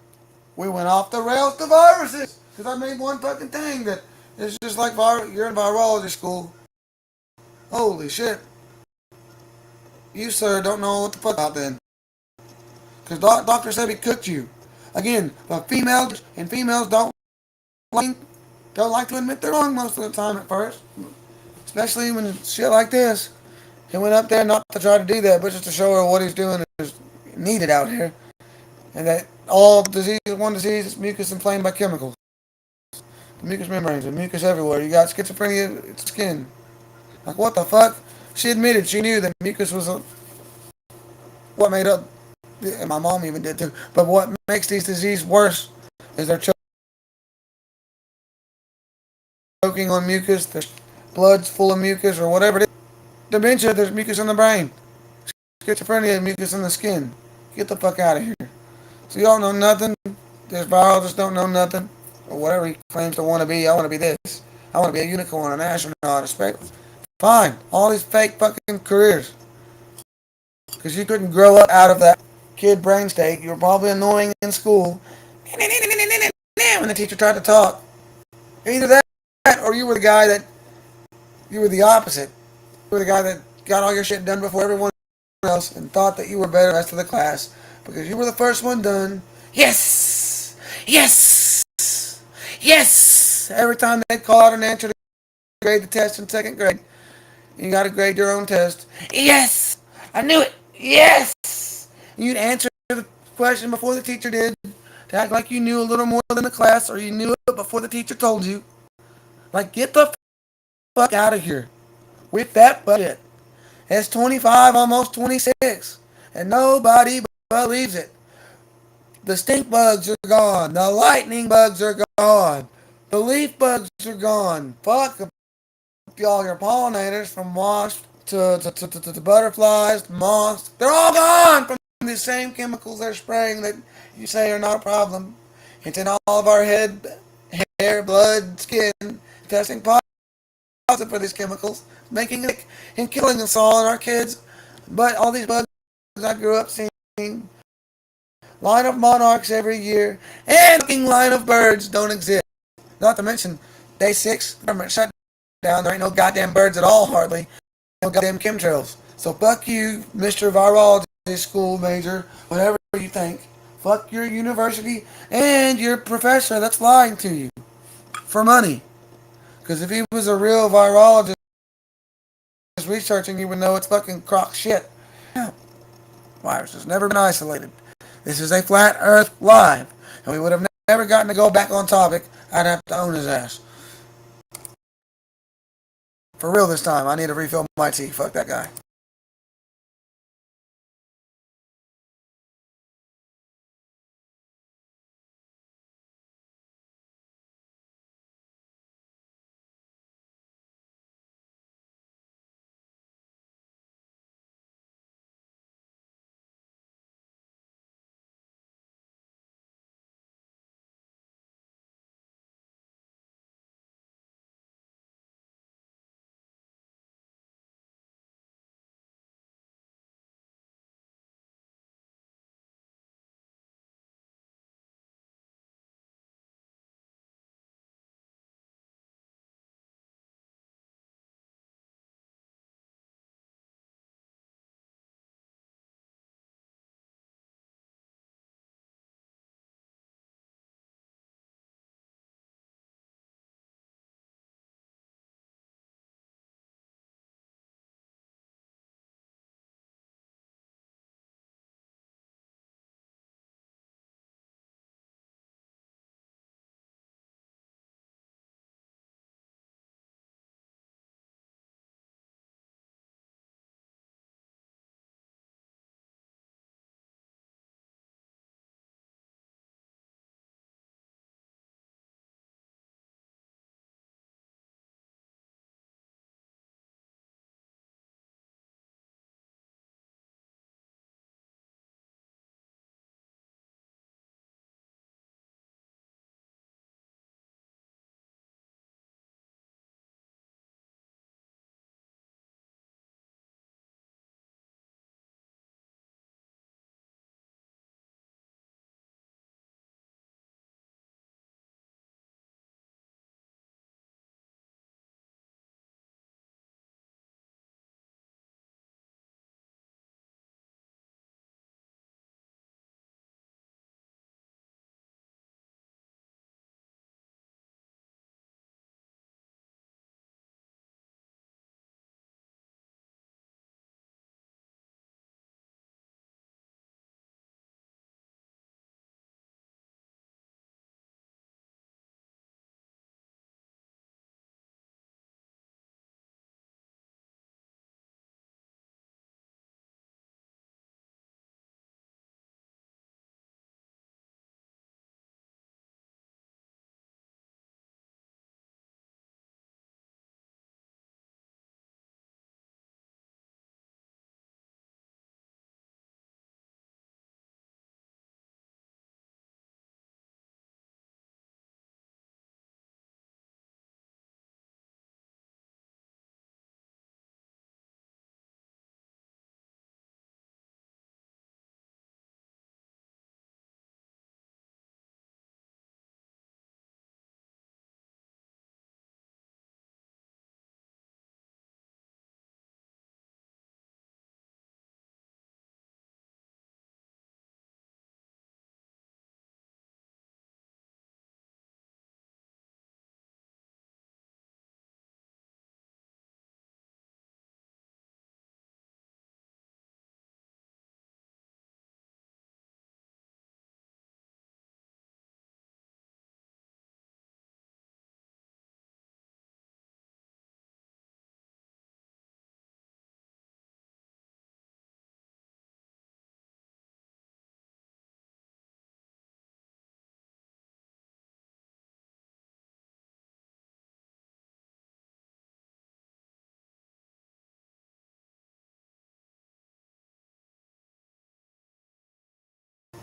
we went off the rails to viruses. Because I made one fucking thing that is just like you're in virology school. Holy shit. You, sir, don't know what the fuck about then. Because doctor said he cooked you. Again, but females don't like to admit they're wrong most of the time at first. Especially when shit like this. He went up there not to try to do that, but just to show her what he's doing is needed out here. And that one disease is mucus inflamed by chemicals. The mucus membranes, the mucus everywhere. You got schizophrenia, it's skin. Like, what the fuck? She admitted she knew that mucus was what made up, and my mom even did too, but what makes these diseases worse is they're choking on mucus, they're blood's full of mucus or whatever it is. Dementia, there's mucus in the brain. Schizophrenia, mucus in the skin. Get the fuck out of here. So you all know nothing. This virologist don't know nothing. Or whatever he claims to want to be. I want to be this. I want to be a unicorn, an astronaut, a space. Fine. All these fake fucking careers. Because you couldn't grow up out of that kid brain state. You were probably annoying in school. When the teacher tried to talk. Either that or you were the guy that, you were the opposite. You were the guy that got all your shit done before everyone else and thought that you were better than the rest of the class because you were the first one done. Yes! Yes! Yes! Every time they'd call out an answer to grade the test in second grade, you got to grade your own test. Yes! I knew it! Yes! You'd answer the question before the teacher did to act like you knew a little more than the class or you knew it before the teacher told you. Like, get the fuck out of here with that bullshit. It's 25, almost 26, and nobody believes it. The stink bugs are gone. The lightning bugs are gone. The leaf bugs are gone. Fuck all your pollinators from wasps to butterflies, moths. They're all gone from the same chemicals they're spraying that you say are not a problem. It's in all of our head, hair, blood, skin, testing positive for these chemicals, making it and killing us all and our kids. But all these bugs I grew up seeing, line of monarchs every year, and fucking line of birds don't exist. Not to mention, day 6, government shut down. There ain't no goddamn birds at all, hardly. No goddamn chemtrails. So fuck you, Mr. Virology school major, whatever you think. Fuck your university and your professor that's lying to you for money. Because if he was a real virologist researching, he would know it's fucking crock shit. Yeah. Virus has never been isolated. This is a flat earth live. And we would have never gotten to go back on topic. I'd have to own his ass. For real this time, I need to refill my tea. Fuck that guy.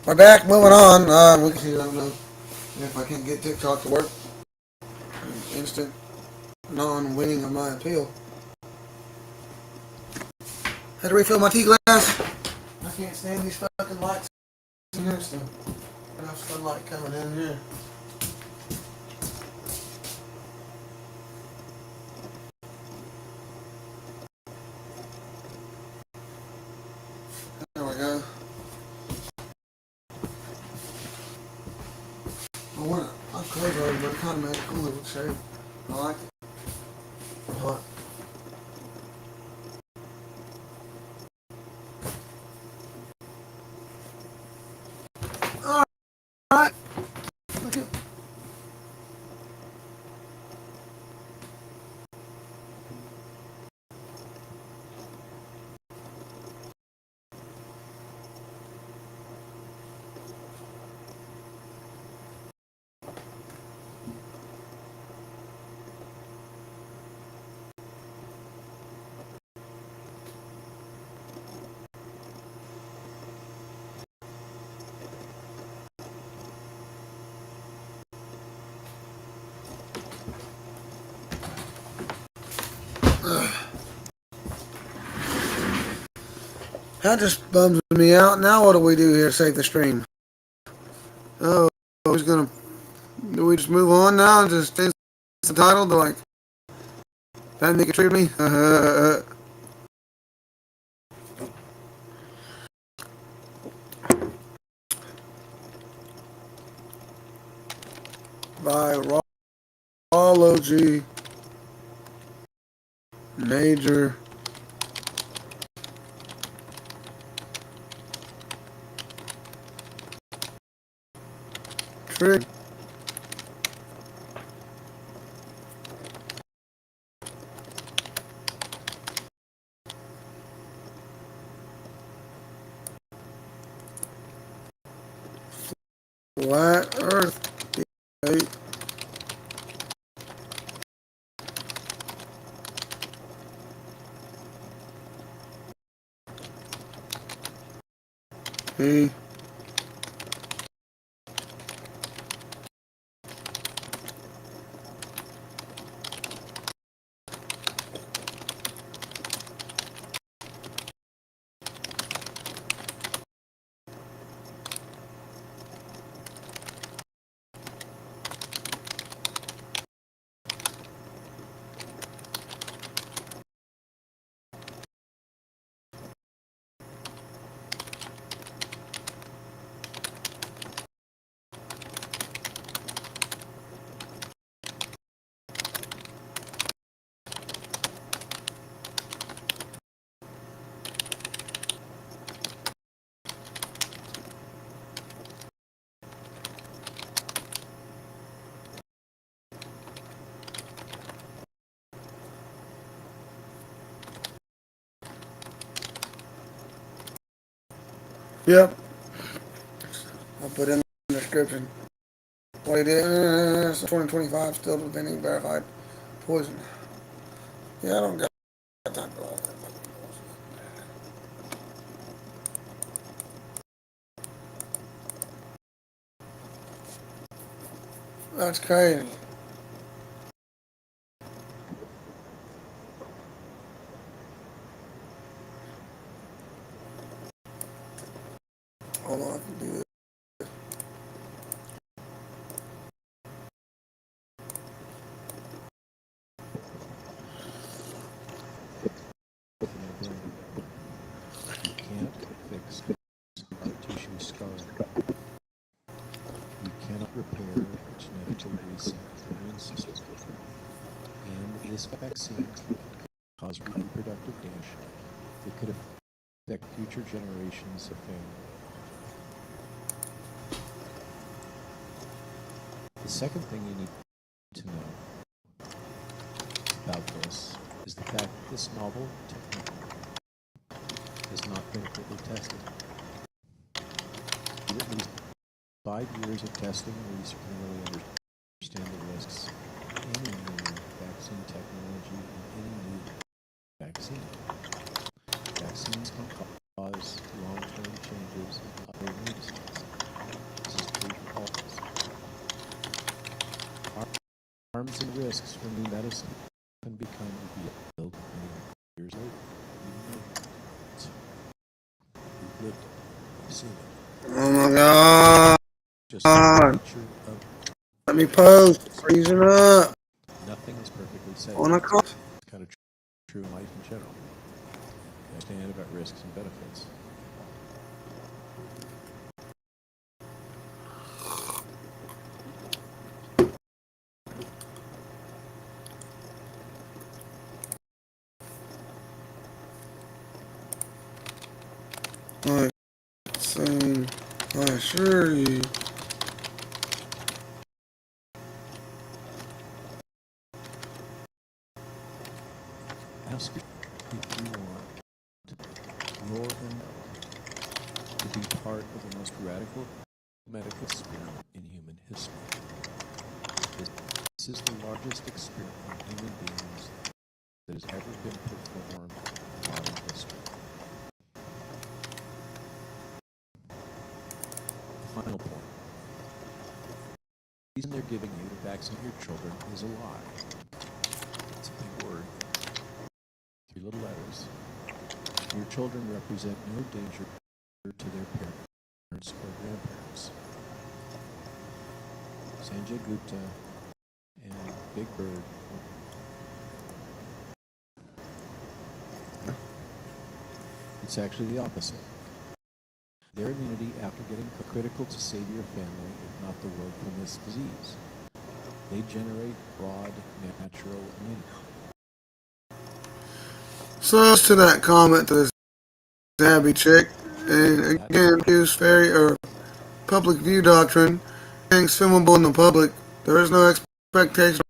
We're back. Moving on. We can see. I don't know if I can get TikTok to work. Instant non-winning of my appeal. Had to refill my tea glass. I can't stand these fucking lights in here. So enough sunlight coming in here. There we go. I've closed already, but it kind of made it cool little shape. I like it. Hot. Alright. Look at. That just bums me out. Now what do we do here to save the stream? Oh, who's gonna? Do we just move on now and just change the title to like that nigga treated me? Virology major trick. Flat Earth. Hey. Yep. I'll put in the description. What it is, 2025, still preventing verified poison. Yeah, I don't got time for all that. That's crazy. Hold on, I can do this.
You can't fix scar tissue scarring. You cannot repair or genetically reset the immune system. And this vaccine can cause reproductive damage that could affect future generations of family. The second thing you need to know about this is the fact that this novel technique has not been fully tested. You need at least 5 years of testing and research to really understand the risks of any new vaccine technology and any new vaccine. Vaccines can cause long-term changes in other immune systems. the risks from new medicine can become revealed many years later. You've lived it. You've seen it.
Oh my god.
Just the nature of
Let me post. Freezing up.
nothing is perfectly safe.
On a call.
It's kind of true in life in general. You understand about risks and benefits.
Alright, so I assure you.
Ask if you want your MO to be part of the most radical medical experiment in human history. This is the largest experiment on human beings that has ever been performed in modern history. The final point. The reason they're giving you to vaccinate your children is a lie. It's a big word. 3 little letters. Your children represent no danger to their parents or grandparents. Sanjay Gupta and Big Bird. It's actually the opposite. Their immunity after getting critical to save your family, if not the world, from this disease. They generate broad, natural immunity.
So as to that comment to this Abby chick, and again, use fairy or public view doctrine, things filmable in the public. There is no expectation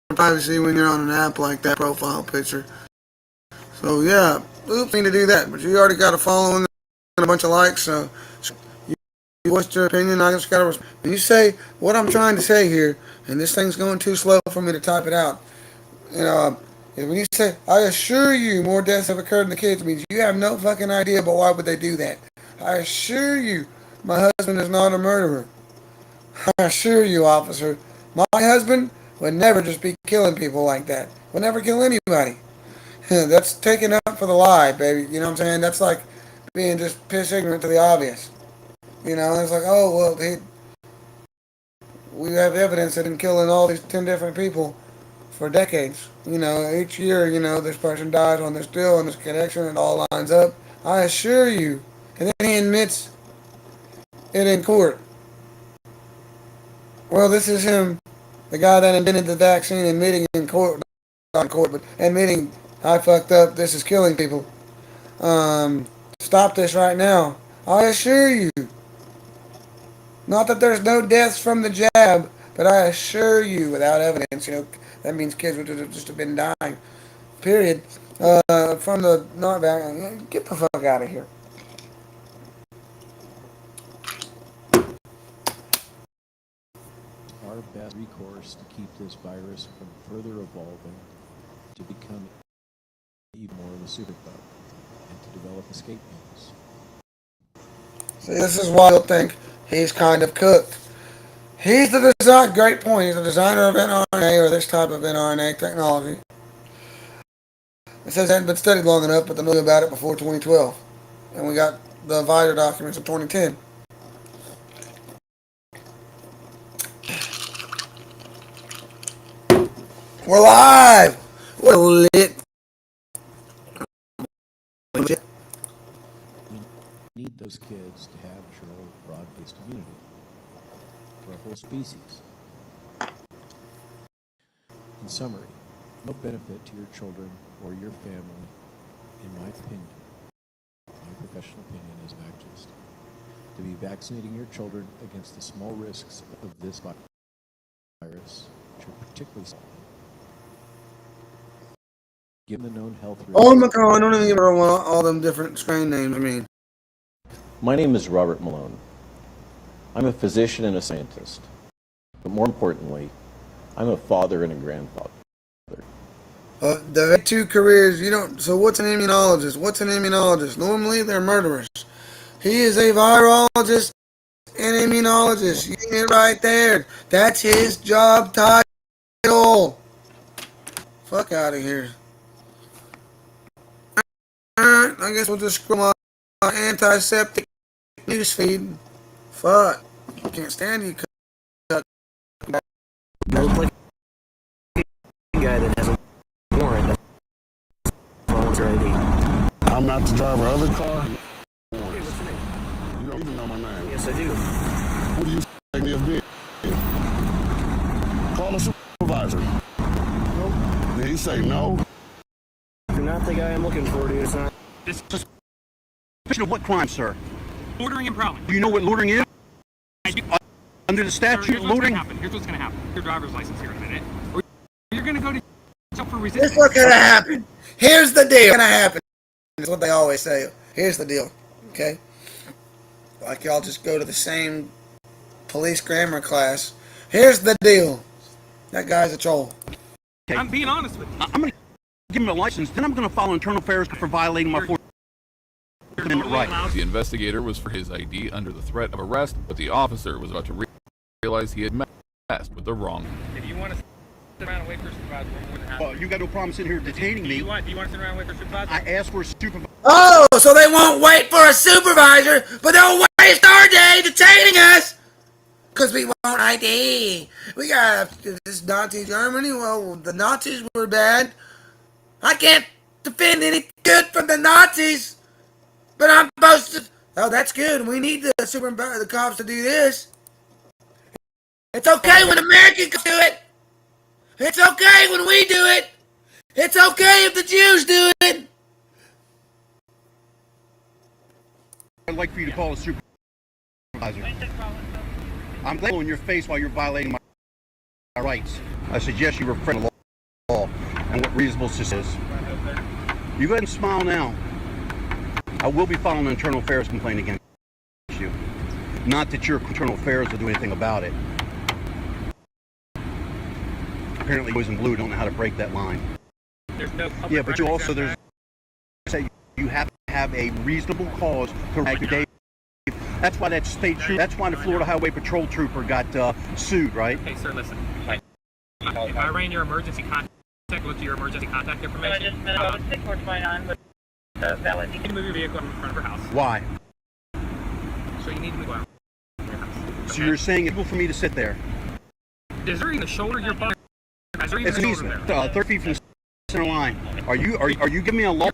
of privacy when you're on an app like that profile picture. So yeah, oops, need to do that, but you already got a following and a bunch of likes, so you voiced your opinion. I just gotta respond. When you say what I'm trying to say here, and this thing's going too slow for me to type it out, you know, when you say, I assure you more deaths have occurred in the kids, means you have no fucking idea, but why would they do that? I assure you, my husband is not a murderer. I assure you, officer, my husband would never just be killing people like that. Would never kill anybody. That's taking up for the lie, baby. You know what I'm saying? That's like being just piss ignorant to the obvious. You know, it's like, oh, well, we have evidence that in killing all these 10 different people for decades. You know, each year, you know, this person dies on this deal and this connection, and it all lines up. I assure you. And then he admits it in court. Well, this is him, the guy that invented the vaccine, admitting in court, not in court, but admitting I fucked up, this is killing people. Stop this right now. I assure you. Not that there's no deaths from the jab, but I assure you, without evidence, you know, that means kids would just have been dying. Period. From the not vaccine. Get the fuck out of here.
Our best recourse to keep this virus from further evolving to become even more of a superbug and to develop escape means.
See, this is why I think he's kind of cooked. He's the design. Great point. He's the designer of mRNA or this type of mRNA technology. It says it hadn't been studied long enough, but they knew about it before 2012, and we got the VIRO documents of 2010. We're live. We're lit.
We need those kids to have natural, broad-based immunity for a whole species. In summary, no benefit to your children or your family, in my opinion, my professional opinion as an activist, to be vaccinating your children against the small risks of this virus, which are particularly small. Given the known health risks.
Oh my God, I don't even remember what all them different strain names mean.
My name is Robert Malone. I'm a physician and a scientist, but more importantly, I'm a father and a grandfather.
The 2 careers, you don't. So what's an immunologist? What's an immunologist? Normally they're murderers. He is a virologist and immunologist. You get it right there. That's his job title. Fuck out of here. Alright, I guess we'll just scroll my antiseptic newsfeed. Fuck. Can't stand you.
Look like a guy that has a warrant.
I'm not the driver of the car.
Hey, what's your name?
You don't even know my name.
Yes, I do.
Who do you think me as being? Call a supervisor. Nope. Did he say no?
You're not the guy I'm looking for, dude. It's not.
This is suspicion of what crime, sir?
Loitering and prowling.
Do you know what loitering is?
I do.
Under the
Sir,
statute,
here's what's
loitering.
gonna happen. Here's what's gonna happen. Your driver's license here in a minute, or you're gonna go to jail for
Here's
resisting.
what's gonna happen. Here's the deal. What's gonna happen. That's what they always say. Here's the deal. Okay? Like y'all just go to the same police grammar class. Here's the deal. That guy's a troll.
Okay.
I'm being honest with you.
I'm going to give him a license, then I'm going to file internal affairs for violating my Fourth Amendment right.
The investigator was for his ID under the threat of arrest, but the officer was about to realize he had messed with the wrong.
If you want to sit around and wait for a supervisor, we're more than happy.
Well, you got no problem sitting here detaining
Do
me.
you want to sit around and wait for a supervisor?
I asked for a supervisor.
Oh, so they won't wait for a supervisor, but they'll waste our day detaining us. Because we want ID. We got this Nazi Germany. Well, the Nazis were bad. I can't defend any good from the Nazis. But I'm supposed to. Oh, that's good. We need the cops to do this. It's okay when Americans do it. It's okay when we do it. It's okay if the Jews do it.
I'd like for you to call a supervisor. I'm glad in your face while you're violating my rights. I suggest you refrain the law and what reasonable assistance is. You go ahead and smile now. I will be filing an internal affairs complaint against you. Not that your internal affairs will do anything about it. Apparently, boys in blue don't know how to break that line.
There's no public
Yeah, but you
record
also
except
say you have to have a reasonable cause to aggravate. That's why that state troop. That's why the Florida Highway Patrol trooper got sued, right?
Hey, sir, listen. If I ran your emergency contact, look at your emergency contact information. You need to move your vehicle in front of her house.
Why?
So you need to move out of your house.
So you're saying it's illegal for me to sit there?
Is there even a shoulder you're bumping? Is there even
It's
a
an
shoulder
easement,
there?
30 feet from the center line. Are you giving me a law?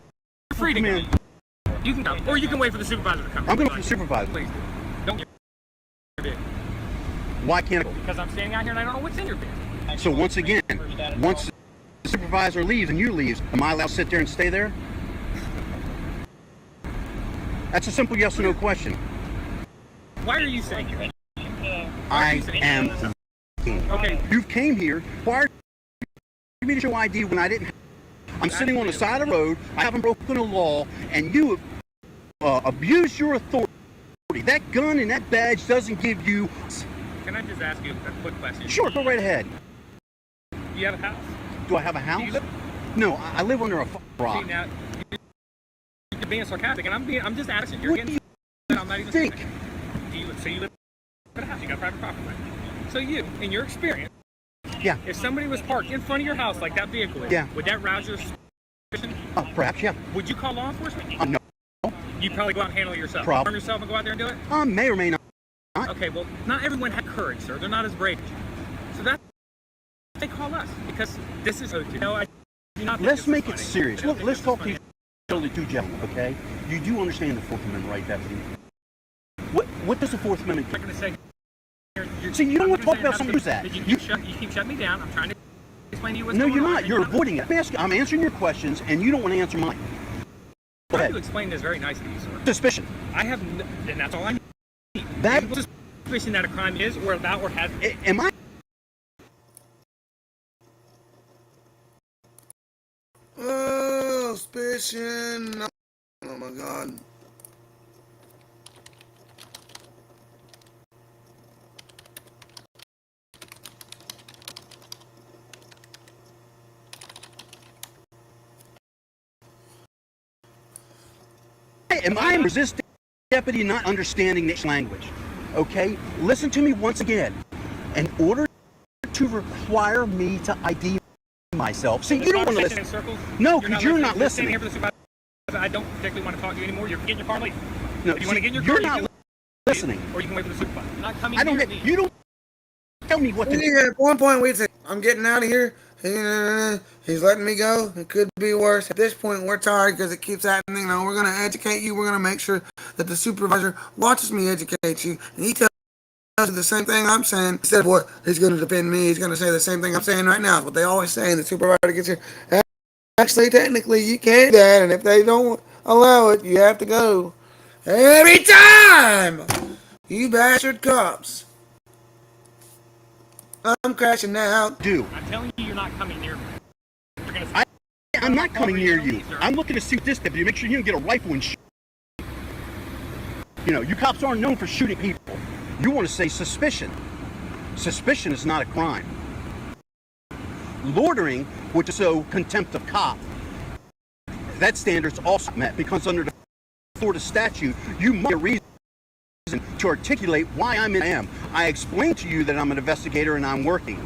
You're free to go. You can go, or you can wait for the supervisor to come.
I'm going to the supervisor.
Please do. Don't get your vehicle.
Why can't I?
Because I'm standing out here and I don't know what's in your vehicle.
So once again, once the supervisor leaves and you leave, am I allowed to sit there and stay there? That's a simple yes or no question.
Why are you sitting here?
I am.
Okay.
You came here. Why are you me to show ID when I didn't? I'm sitting on the side of the road. I haven't broken a law, and you have abused your authority. That gun and that badge doesn't give you.
Can I just ask you a quick question?
Sure, go right ahead.
Do you have a house?
Do I have a house?
Do you live?
No, I live under a rock.
See, now, you're being sarcastic, and I'm just asking. You're
What do
getting.
you
I'm not even
think?
saying that. So you live in a house. You got private property. So you, in your experience,
Yeah.
if somebody was parked in front of your house like that vehicle is,
Yeah.
would that rouse your suspicion?
Perhaps, yeah.
Would you call law enforcement?
No.
You'd probably go out and handle it yourself.
Prob-
Arm yourself and go out there and do it?
May or may not.
Okay, well, not everyone has courage, sir. They're not as brave as you. So that's they call us, because this is, you know, I do not think
Let's
this
make
is
it
funny.
serious.
I don't
Look,
think
let's
this is
talk to
funny.
each other, two gentlemen, okay? You do understand the Fourth Amendment, right, Deputy? What does the Fourth Amendment
I'm not
do?
going to say.
See, you don't
I'm
want to
gonna
talk
say
about something who's that.
You keep shutting me down. I'm trying to explain to you what's
No,
going
you're
on.
not. You're avoiding it. I'm answering your questions, and you don't want to answer mine. Go
I'm trying to
ahead.
explain this very nicely to you, sir.
Suspicion.
I have, and that's all I need.
That
Suspicion that a crime is, or about, or has.
am I?
Oh, suspicion. Oh my God.
Am I resisting deputy not understanding this language? Okay, listen to me once again. In order to require me to ID myself. See, you don't want to listen. No, because you're not listening.
Here for the supervisor. I don't particularly want to talk to you anymore. You're getting your car and leave.
No,
if you want to get in your
you're
car,
not listening.
Or you can wait for the supervisor. I'm not coming
I don't
near
get.
me.
You don't tell me what to do.
At one point, we'd say, I'm getting out of here. He's letting me go. It could be worse. At this point, we're tired because it keeps happening. You know, we're going to educate you. We're going to make sure that the supervisor watches me educate you. And he tells you the same thing I'm saying. Instead of what he's going to defend me, he's going to say the same thing I'm saying right now. What they always say, and the supervisor gets here. Actually, technically, you can't do that. And if they don't allow it, you have to go. Every time! You bastard cops. I'm crashing out.
I'm telling you, you're not coming near me.
I'm not coming near you. I'm looking to see this deputy. Make sure you don't get a rifle and shoot. You know, you cops aren't known for shooting people. You want to say suspicion. Suspicion is not a crime. Loitering, which is so contempt of cop, that standard's also met because under the Florida statute, you must have a reason to articulate why I'm in I am. I explained to you that I'm an investigator and I'm working.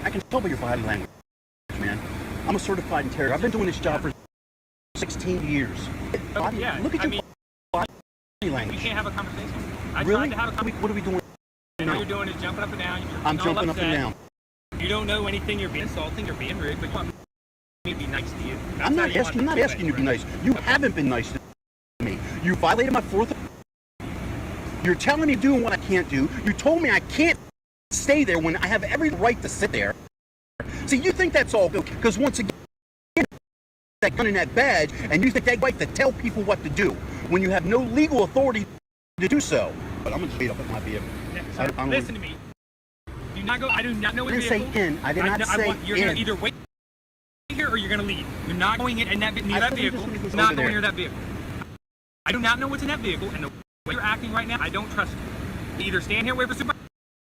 I can tell by your body language, man. I'm a certified interrogator. I've been doing this job for 16 years.
Yeah,
Look at your body language.
You can't have a conversation. I
Really?
tried to have a conversation.
What are we doing
All
now?
you're doing is jumping up and down.
I'm jumping up and down.
You don't know anything. You're being insulting. You're being rude. But you want me to be nice to you.
I'm not asking you to be nice. You haven't been nice to me. You violated my fourth. You're telling me doing what I can't do. You told me I can't stay there when I have every right to sit there. See, you think that's all good because once again, that gun and that badge, and you think they right to tell people what to do when you have no legal authority to do so. But I'm gonna speed up at my vehicle.
Listen to me. Do not go. I do not know what
I didn't say in. I did not say
you're
in.
gonna either wait here or you're gonna leave. You're not going in that near that vehicle. You're not going near that vehicle. I do not know what's in that vehicle, and the way you're acting right now, I don't trust you. Either stand here, wait for supervisor,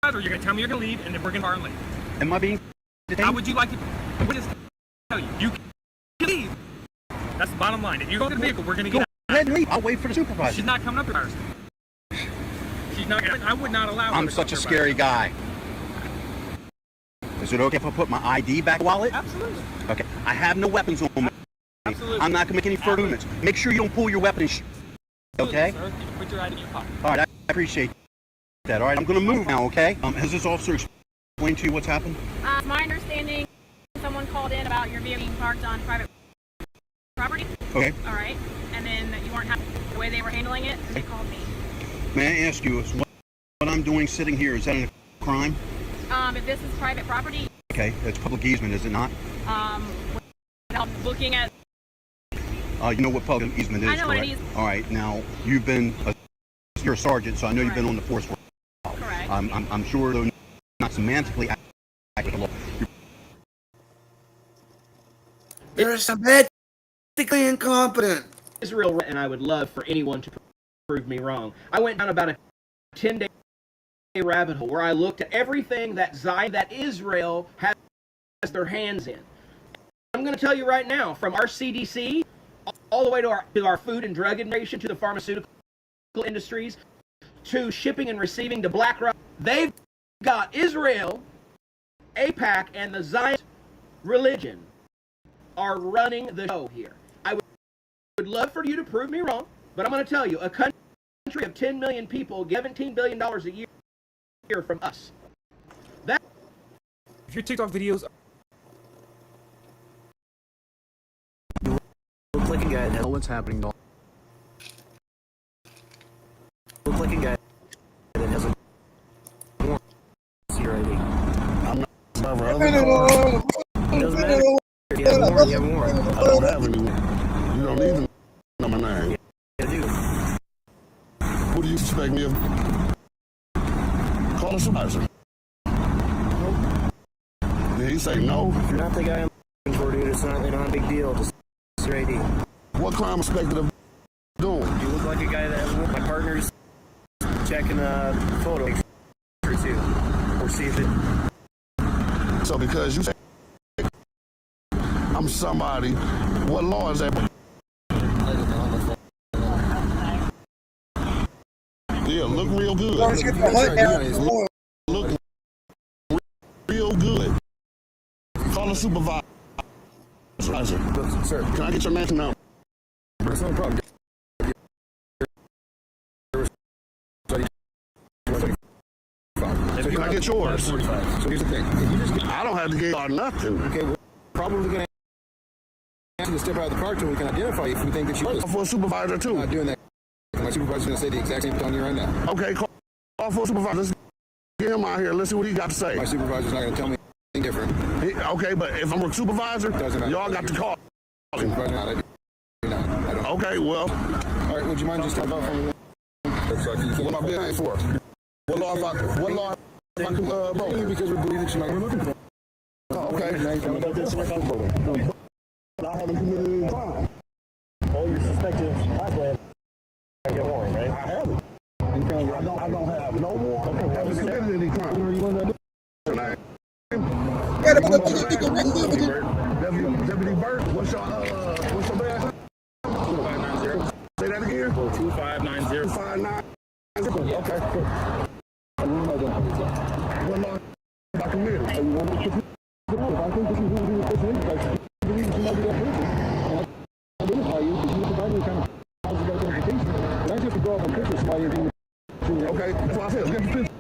or you're gonna tell me you're gonna leave, and then we're gonna bar and leave.
Am I being detained?
How would you like to? What is tell you? You can leave. That's the bottom line. If you go to the vehicle, we're gonna get out.
Go ahead and leave. I'll wait for the supervisor.
She's not coming up here. She's not. I would not allow her.
I'm such a scary guy. Is it okay if I put my ID back in the wallet?
Absolutely.
Okay. I have no weapons on me.
Absolutely.
I'm not gonna make any further movements. Make sure you don't pull your weapon and shoot. Okay?
Sir, put your ID in your pocket.
All right. I appreciate that. All right. I'm gonna move now. Okay? Has this officer explained to you what's happened?
It's my understanding someone called in about your vehicle being parked on private property.
Okay.
All right. And then you weren't happy with the way they were handling it, so they called me.
May I ask you, is what I'm doing sitting here, is that a crime?
If this is private property,
Okay. It's public easement, is it not?
without looking at,
You know what public easement is,
I know what
correct?
it is.
All right. Now, you're a sergeant, so I know you've been on the force for a while.
correct.
I'm sure they're not semantically accurate.
You're semantically incompetent.
Israel, and I would love for anyone to prove me wrong. I went down about a 10-day rabbit hole where I looked at everything that Zion, that Israel has their hands in. I'm going to tell you right now, from our CDC all the way to our food and drug administration, to the pharmaceutical industries, to shipping and receiving to BlackRock, they've got Israel, AIPAC, and the Zionist religion are running the show here. I would love for you to prove me wrong, but I'm going to tell you, a country of 10 million people, $17 billion a year from us. That
If your TikTok videos
Look like a guy that what's happening, dog. Look like a guy that has a warrant. Your ID.
I'm not never
It doesn't matter. If you have a warrant, you have a warrant.
I don't have any. You don't even know my name.
I do.
What do you suspect me of? Call a supervisor. Did he say no?
If you're not the guy I'm looking for, dude, it's not a big deal. Just your ID.
What crime suspected of doing?
You look like a guy that has a warrant. My partner's checking a photo or two. Or see if it...
So because you say I'm somebody, what law is that? Yeah, look real good. Look real good. Call a supervisor. Sir, can I get your mansion number?
That's no problem.
Can I get yours?
So here's the thing. If you just get,
I don't have to get or nothing.
okay, we're probably going to ask you to step out of the car till we can identify you if we think that you are.
For a supervisor too.
I'm not doing that. My supervisor's going to say the exact same thing on you right now.
Okay, call for a supervisor. Let's get him out here. Let's see what he got to say.
My supervisor's not going to tell me anything different.
Okay, but if I'm a supervisor, y'all got to call.
Supervisor, not. I do not. I don't.
Okay, well.
All right, would you mind just talking about for me?
What am I being for? What law if I can broke?
Because we believe that you might be looking for.
Oh, okay. I haven't committed any crime.
Oh, you're suspected. I get warrant, right?
I haven't. I don't have no more. Okay, I haven't committed any crime. What are you going to do? Deputy Burt, what's your badge? 2590. Say that again?
2590.
2590. Okay, cool. What law I committed? If I think this is really the person, I believe you might be that person. And I identify you because you provide me kind of positive identification. And I just go off and picture somebody and okay, that's what I said. Look at the picture.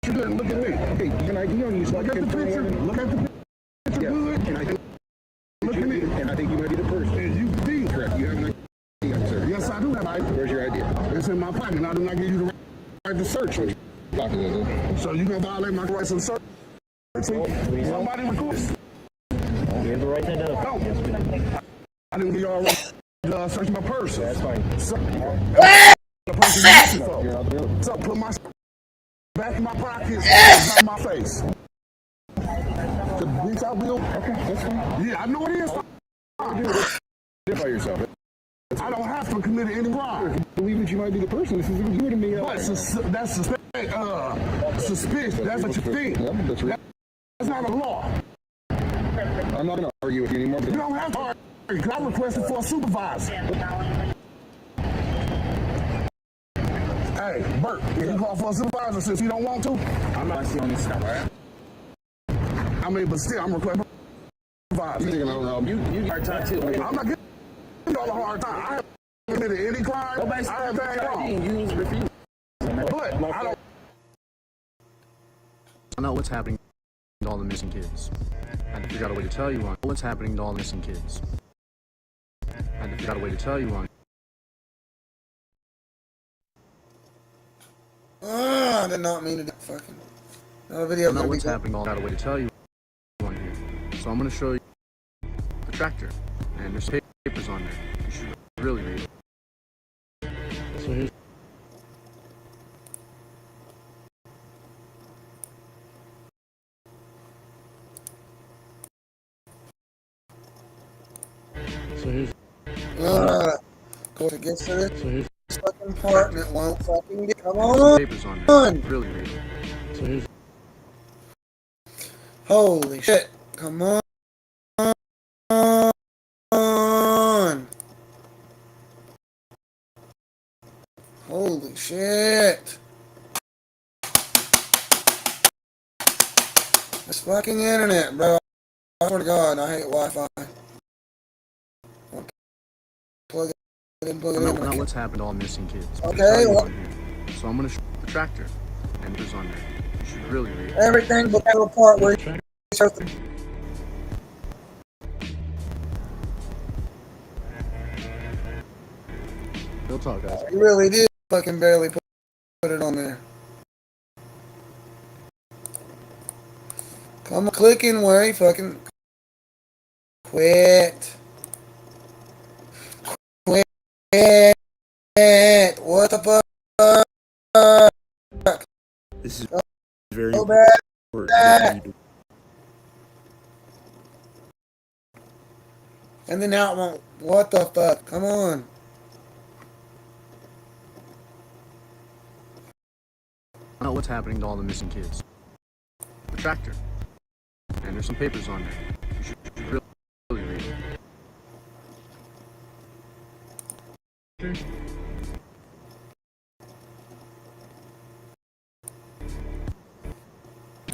You didn't look at me. Okay, you can ID on you so I can picture. Look at the picture. Yeah. Good. And I think look at me. And I think you might be the person. And you be correct. You have an ID, sir. Yes, I do have an ID. Where's your ID? It's in my pocket. And I do not give you the right to search. So you gonna violate my rights of search? Somebody request.
You have the right to identify.
I didn't give y'all right to search my purse.
That's fine.
So, the person you're looking for. So put my back in my pockets, not my face. The bitch I will. Okay, that's fine. Yeah, I know it is.
Identify yourself.
I don't have to commit any crime.
I believe that you might be the person. This is you would have been.
But that's suspicious. That's what you think. That's not a law.
I'm not going to argue with you anymore.
You don't have to argue. Because I requested for a supervisor. Hey, Bert, can you call for a supervisor since you don't want to?
I'm not seeing this stuff, right?
I mean, but still, I'm requesting for a supervisor.
You hard time too.
I'm not giving y'all a hard time. I haven't committed any crime. I have done wrong.
You refuse.
But I don't.
I know what's happening to all the missing kids. I had to figure out a way to tell you on what's happening to all the missing kids. I had to figure out a way to tell you on.
I did not mean to do fucking. No video.
I know what's happening to all. I got a way to tell you on here. So I'm going to show you the tractor. And there's papers on there. You should really read it. So here's.
Of course, it gets to this fucking part and it won't fucking get. Come on!
Papers on there. Really read it. So here's.
Holy shit! Come on! Holy shit! This fucking internet, bro. I swear to God, I hate Wi-Fi. Plug it in, plug it in.
I know what's happened to all missing kids.
Okay, well.
So I'm going to show the tractor. And there's on there. You should really read it.
Everything but that little part where you start to...
Real talk, guys.
You really did fucking barely put it on there. Come on, clicking where you fucking... Quit. What the fuck?
This is very
bad. And then now it won't. What the fuck? Come on.
I know what's happening to all the missing kids. The tractor. And there's some papers on there. You should really read it.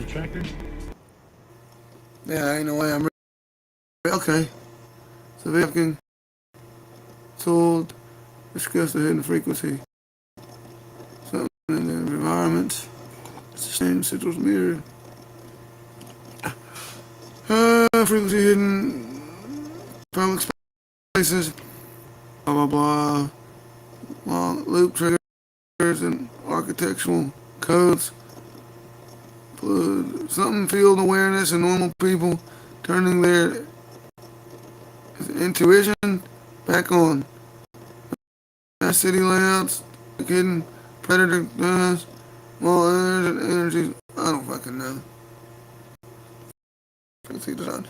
the tractor.
Yeah, ain't no way I'm... Okay. So we can told discuss the hidden frequency. Something in the environment. It's the same central mirror. Frequency hidden public spaces. Blah blah blah. Long loop triggers and architectural codes. Something field awareness in normal people, turning their intuition back on. City layouts, hidden predator guns, well, energy. I don't fucking know. Frequency design.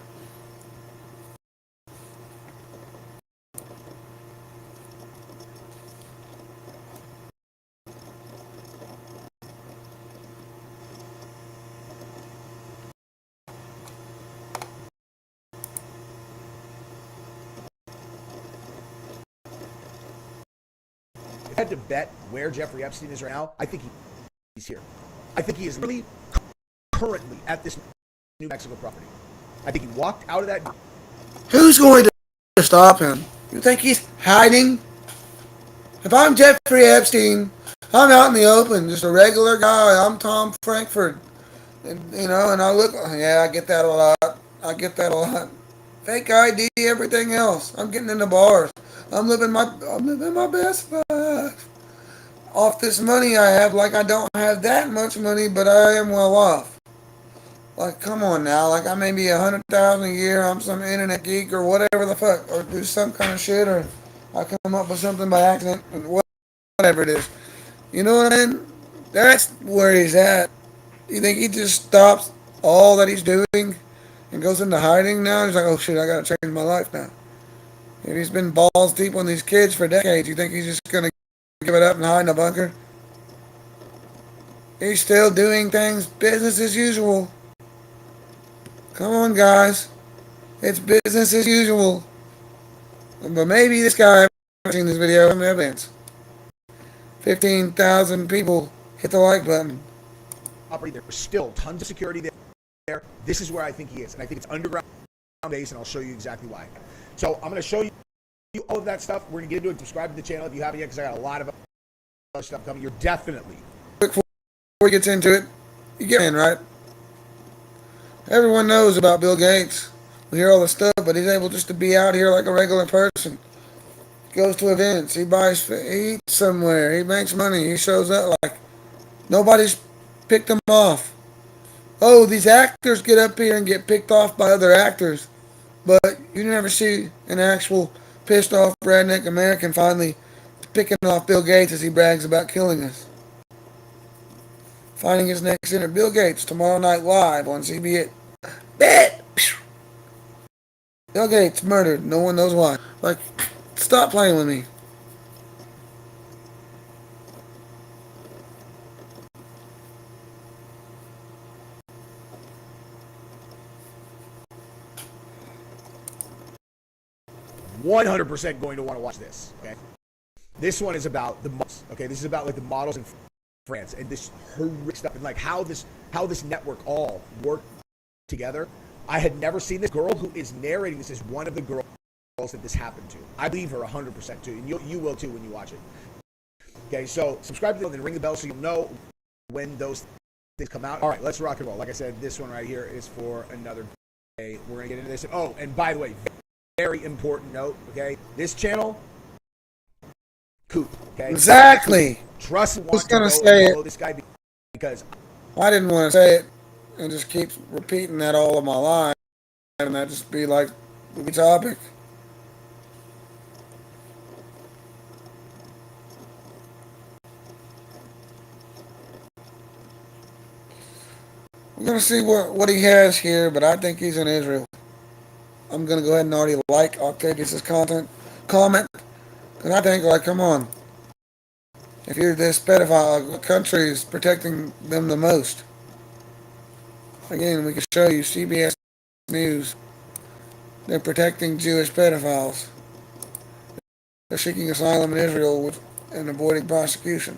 If I had to bet where Jeffrey Epstein is right now, I think he's here. I think he is really currently at this New Mexico property. I think he walked out of that.
Who's going to stop him? You think he's hiding? If I'm Jeffrey Epstein, I'm out in the open, just a regular guy. I'm Tom Frankfurt. And, you know, and I look, yeah, I get that a lot. I get that a lot. Fake ID, everything else. I'm getting into bars. I'm living my best life. Off this money I have, like I don't have that much money, but I am well off. Like, come on now. Like, I may be 100,000 a year. I'm some internet geek or whatever the fuck, or do some kind of shit, or I come up with something by accident, whatever it is. You know what I mean? That's where he's at. You think he just stops all that he's doing and goes into hiding now? He's like, oh shit, I gotta change my life now. If he's been balls deep on these kids for decades, you think he's just gonna give it up and hide in a bunker? He's still doing things business as usual. Come on, guys. It's business as usual. But maybe this guy, I've seen this video, some evidence. 15,000 people hit the like button.
There's still tons of security there. This is where I think he is, and I think it's underground base, and I'll show you exactly why. So I'm going to show you all of that stuff. We're going to get into it. Subscribe to the channel if you haven't yet, because I got a lot of other stuff coming. You're definitely.
Before he gets into it, you get in, right? Everyone knows about Bill Gates. We hear all the stuff, but he's able just to be out here like a regular person. He goes to events. He eats somewhere. He makes money. He shows up like nobody's picked him off. Oh, these actors get up here and get picked off by other actors. But you never see an actual pissed off redneck American finally picking off Bill Gates as he brags about killing us. Finding his next dinner. Bill Gates, tomorrow night live on CBS. Bet! Bill Gates murdered. No one knows why. Like, stop playing with me.
%100% going to want to watch this. Okay, this one is about the models. Okay, this is about like the models in France and this horrific stuff and like how this network all worked together. I had never seen this. Girl who is narrating this is one of the girls that this happened to. I believe her 100% too, and you will too when you watch it. Okay, so subscribe to the channel and ring the bell so you'll know when those things come out. All right, let's rock and roll. Like I said, this one right here is for another day. We're gonna get into this. Oh, and by the way, very important note. Okay, this channel, Coop. Okay,
exactly.
Trust me.
Who's gonna say it?
This guy because
I didn't want to say it and just keep repeating that all of my life, and that just be like the topic. We're gonna see what he has here, but I think he's in Israel. I'm gonna go ahead and already like Octavius's comment, and I think, like, come on, if you're this pedophile, what country is protecting them the most? Again, we can show you CBS News. They're protecting Jewish pedophiles. They're seeking asylum in Israel and avoiding prosecution.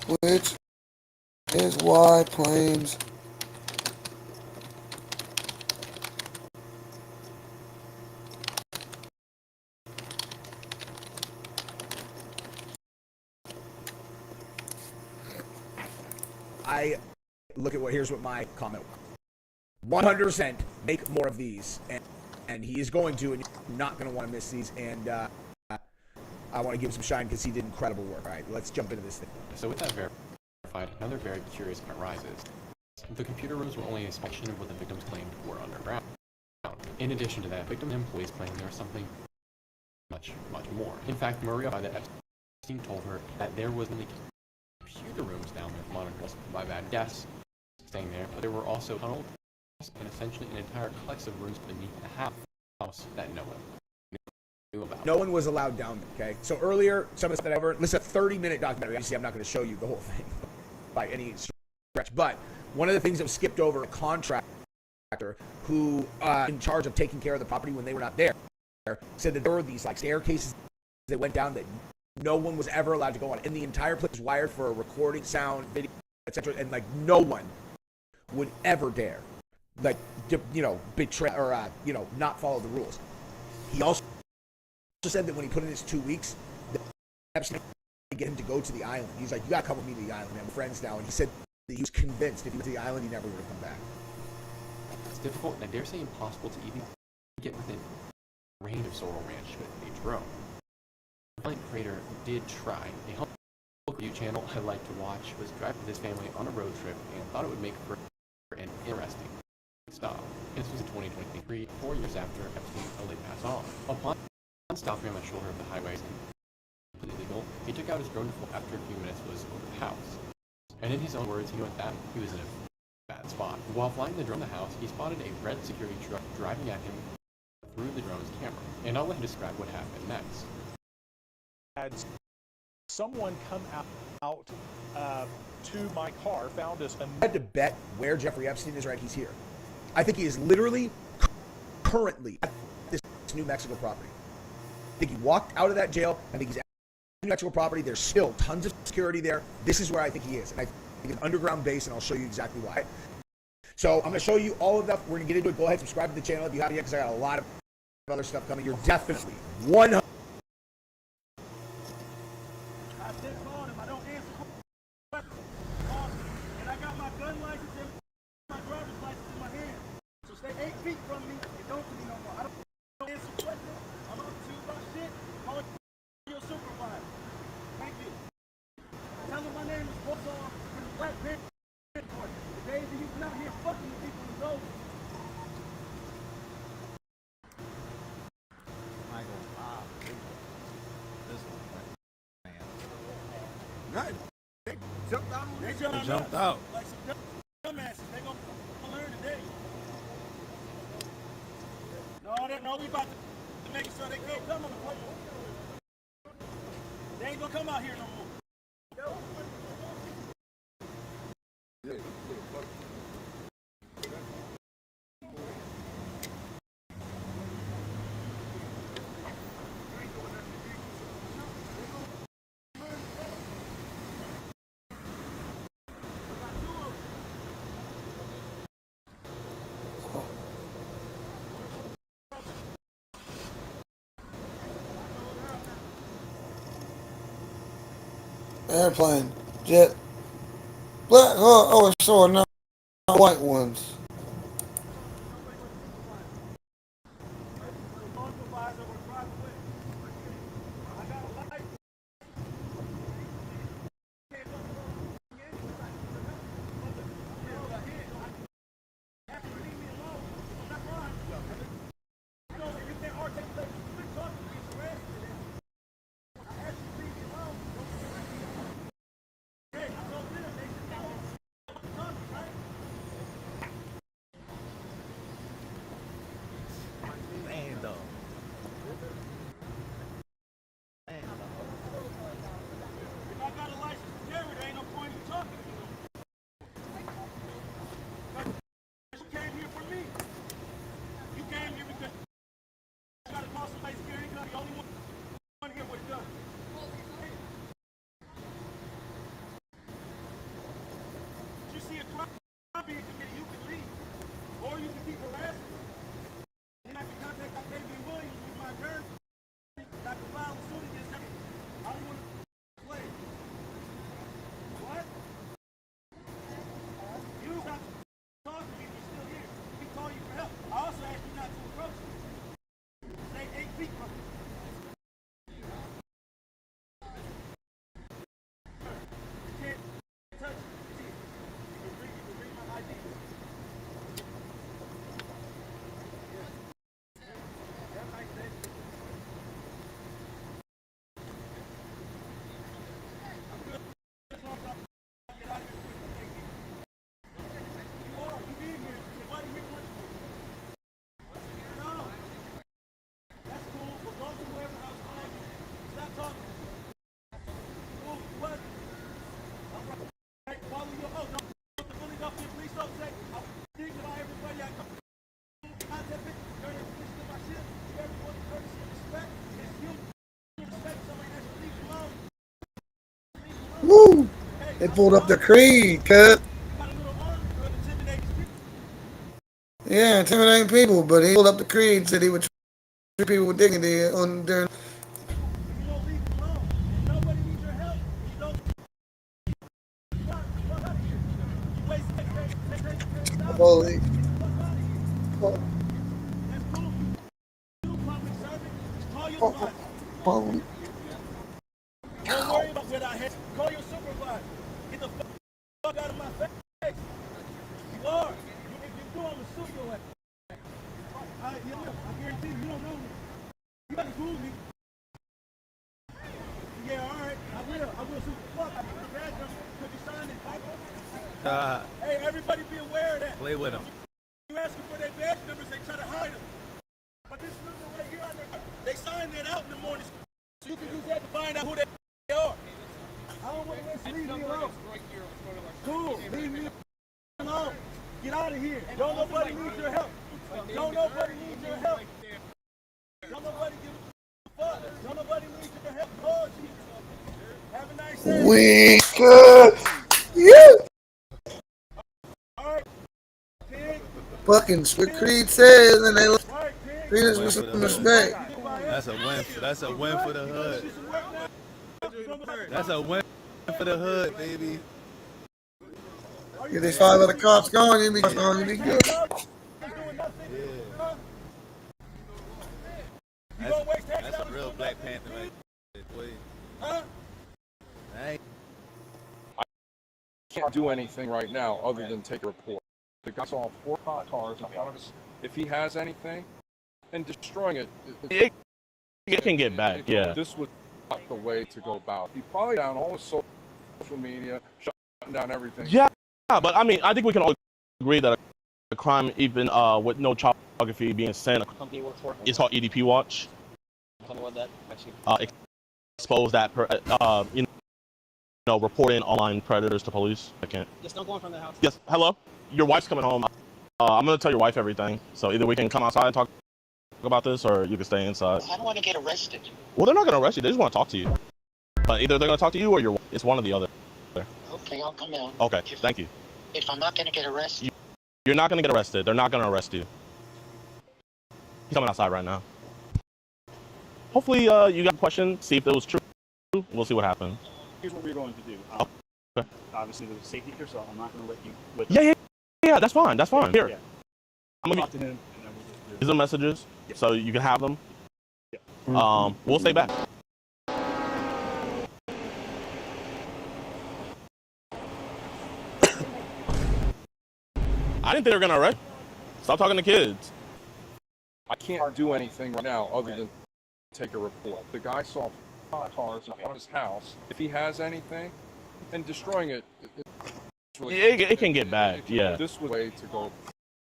which is why planes
I look at here's what my comment was. 100% make more of these, and he is going to, and you're not going to want to miss these. And I want to give him some shine because he did incredible work. All right, let's jump into this thing.
So with that verified, another very curious point arises. The computer rooms were only a section of what the victims claimed were underground. In addition to that, victim employees claimed there was something much more. In fact, Maria that Epstein told her that there was only computer rooms down there monitors by bad guests staying there, but there were also tunnels and essentially an entire complex of rooms beneath the house that no one knew about.
No one was allowed down there, okay? So earlier, some of the stuff that I heard, this is a 30-minute documentary. Obviously, I'm not going to show you the whole thing by any stretch, but one of the things that was skipped over, a contractor who in charge of taking care of the property when they were not there, said that there were these like staircases that went down that no one was ever allowed to go on, and the entire place was wired for recording, sound, video, etc. And like no one would ever dare, like betray or not follow the rules. He also said that when he put in his 2 weeks, that Epstein to get him to go to the island. He's like, you gotta come with me to the island, man. We're friends now. And he said that he was convinced if he went to the island, he never would have come back.
It's difficult, and I dare say impossible, to even get within range of Sorrel Ranch with a drone. The Flight Creator did try. A home review channel I like to watch was driving with his family on a road trip and thought it would make for an interesting stop. This was in 2023, 4 years after Epstein allegedly passed on. Upon stopping on the shoulder of the highway, completely legal, he took out his drone after a few minutes was over the house. And in his own words, he knew at that he was in a bad spot. While flying the drone to the house, he spotted a red security truck driving at him through the drone's camera. And I'll let him describe what happened next.
Had someone come out to my car, found us.
I had to bet where Jeffrey Epstein is. Right, he's here. I think he is literally currently at this New Mexico property. I think he walked out of that jail. I think he's at New Mexico property. There's still tons of security there. This is where I think he is, and I think an underground base, and I'll show you exactly why. So I'm going to show you all of that. We're going to get into it. Go ahead, subscribe to the channel if you haven't yet, because I got a lot of other stuff coming. You're definitely 100.
And I got my gun license and my driver's license in my hand. So stay 8 feet from me and don't do me no more. I don't answer questions. I'm not to you about shit. Call your supervisor. Thank you. Tell them my name is Bosar from the Black Bear Court. The days of you not here fucking with people is over.
Michael, this one, man.
Right. They jumped out. They jumped out. Like some dumbasses. They gonna learn today. No, we about to make sure they can't come on the plane. They ain't gonna come out here no more.
Airplane, jet, black, sorry, not white ones. Woo! They pulled up the creed, cut. Yeah, intimidating people, but he pulled up the creed, said he would treat people with dignity on during. Holy. Holy.
Don't worry about what I had. Call your supervisor. Get the fuck out of my face. You are. If you do, I'm gonna sue your ass. I guarantee you don't know me. You better prove me. Yeah, all right. I will sue the fuck out of you. The badge number could be signed in. Hey, everybody be aware of that.
Play with them.
You asking for their badge numbers, they try to hide them. But this number right here on there, they signed that out in the morning. So you can use that to find out who they are. I don't want to leave me alone. Cool, leave me alone. Get out of here. Don't nobody need your help. Don't nobody need your help. Don't nobody give a fuck. Don't nobody need your help. Oh, Jesus. Have a nice day.
We could. Yeah. Fucking what Creed says, and they treat us with some respect.
That's a win. That's a win for the hood. That's a win for the hood, baby.
Get these 5 other cops going, you be good.
That's a real Black Panther right there, boy.
I can't do anything right now other than take a report. The guy saw 4 hot cars in front of us. If he has anything, and destroying it,
it can get back, yeah.
This was not the way to go about. He probably down all his social media, shutting down everything.
Yeah, but I mean, I think we can all agree that a crime, even with no child pornography being sent, it's called EDP Watch.
Tell me what that actually.
Expose that, reporting online predators to police. I can't.
Just don't go in front of the house.
Yes, hello? Your wife's coming home. I'm going to tell your wife everything. So either we can come outside and talk about this, or you can stay inside.
I don't want to get arrested.
Well, they're not going to arrest you. They just want to talk to you. But either they're going to talk to you or your wife. It's one or the other.
Okay, I'll come out.
Okay, thank you.
If I'm not going to get arrested.
You're not going to get arrested. They're not going to arrest you. He's coming outside right now. Hopefully you got a question, see if it was true. We'll see what happens.
Here's what we're going to do.
Okay.
Obviously, there's a safety here, so I'm not going to let you with
Yeah, that's fine. That's fine. Here.
Yeah.
I'm going
talk to him, and then we'll just do it.
These are messages, so you can have them.
Yeah.
We'll stay back. I didn't think they were going to arrest you. Stop talking to kids.
I can't do anything right now other than take a report. The guy saw 5 cars in front of his house. If he has anything, and destroying it,
it can get back, yeah.
This was the way to go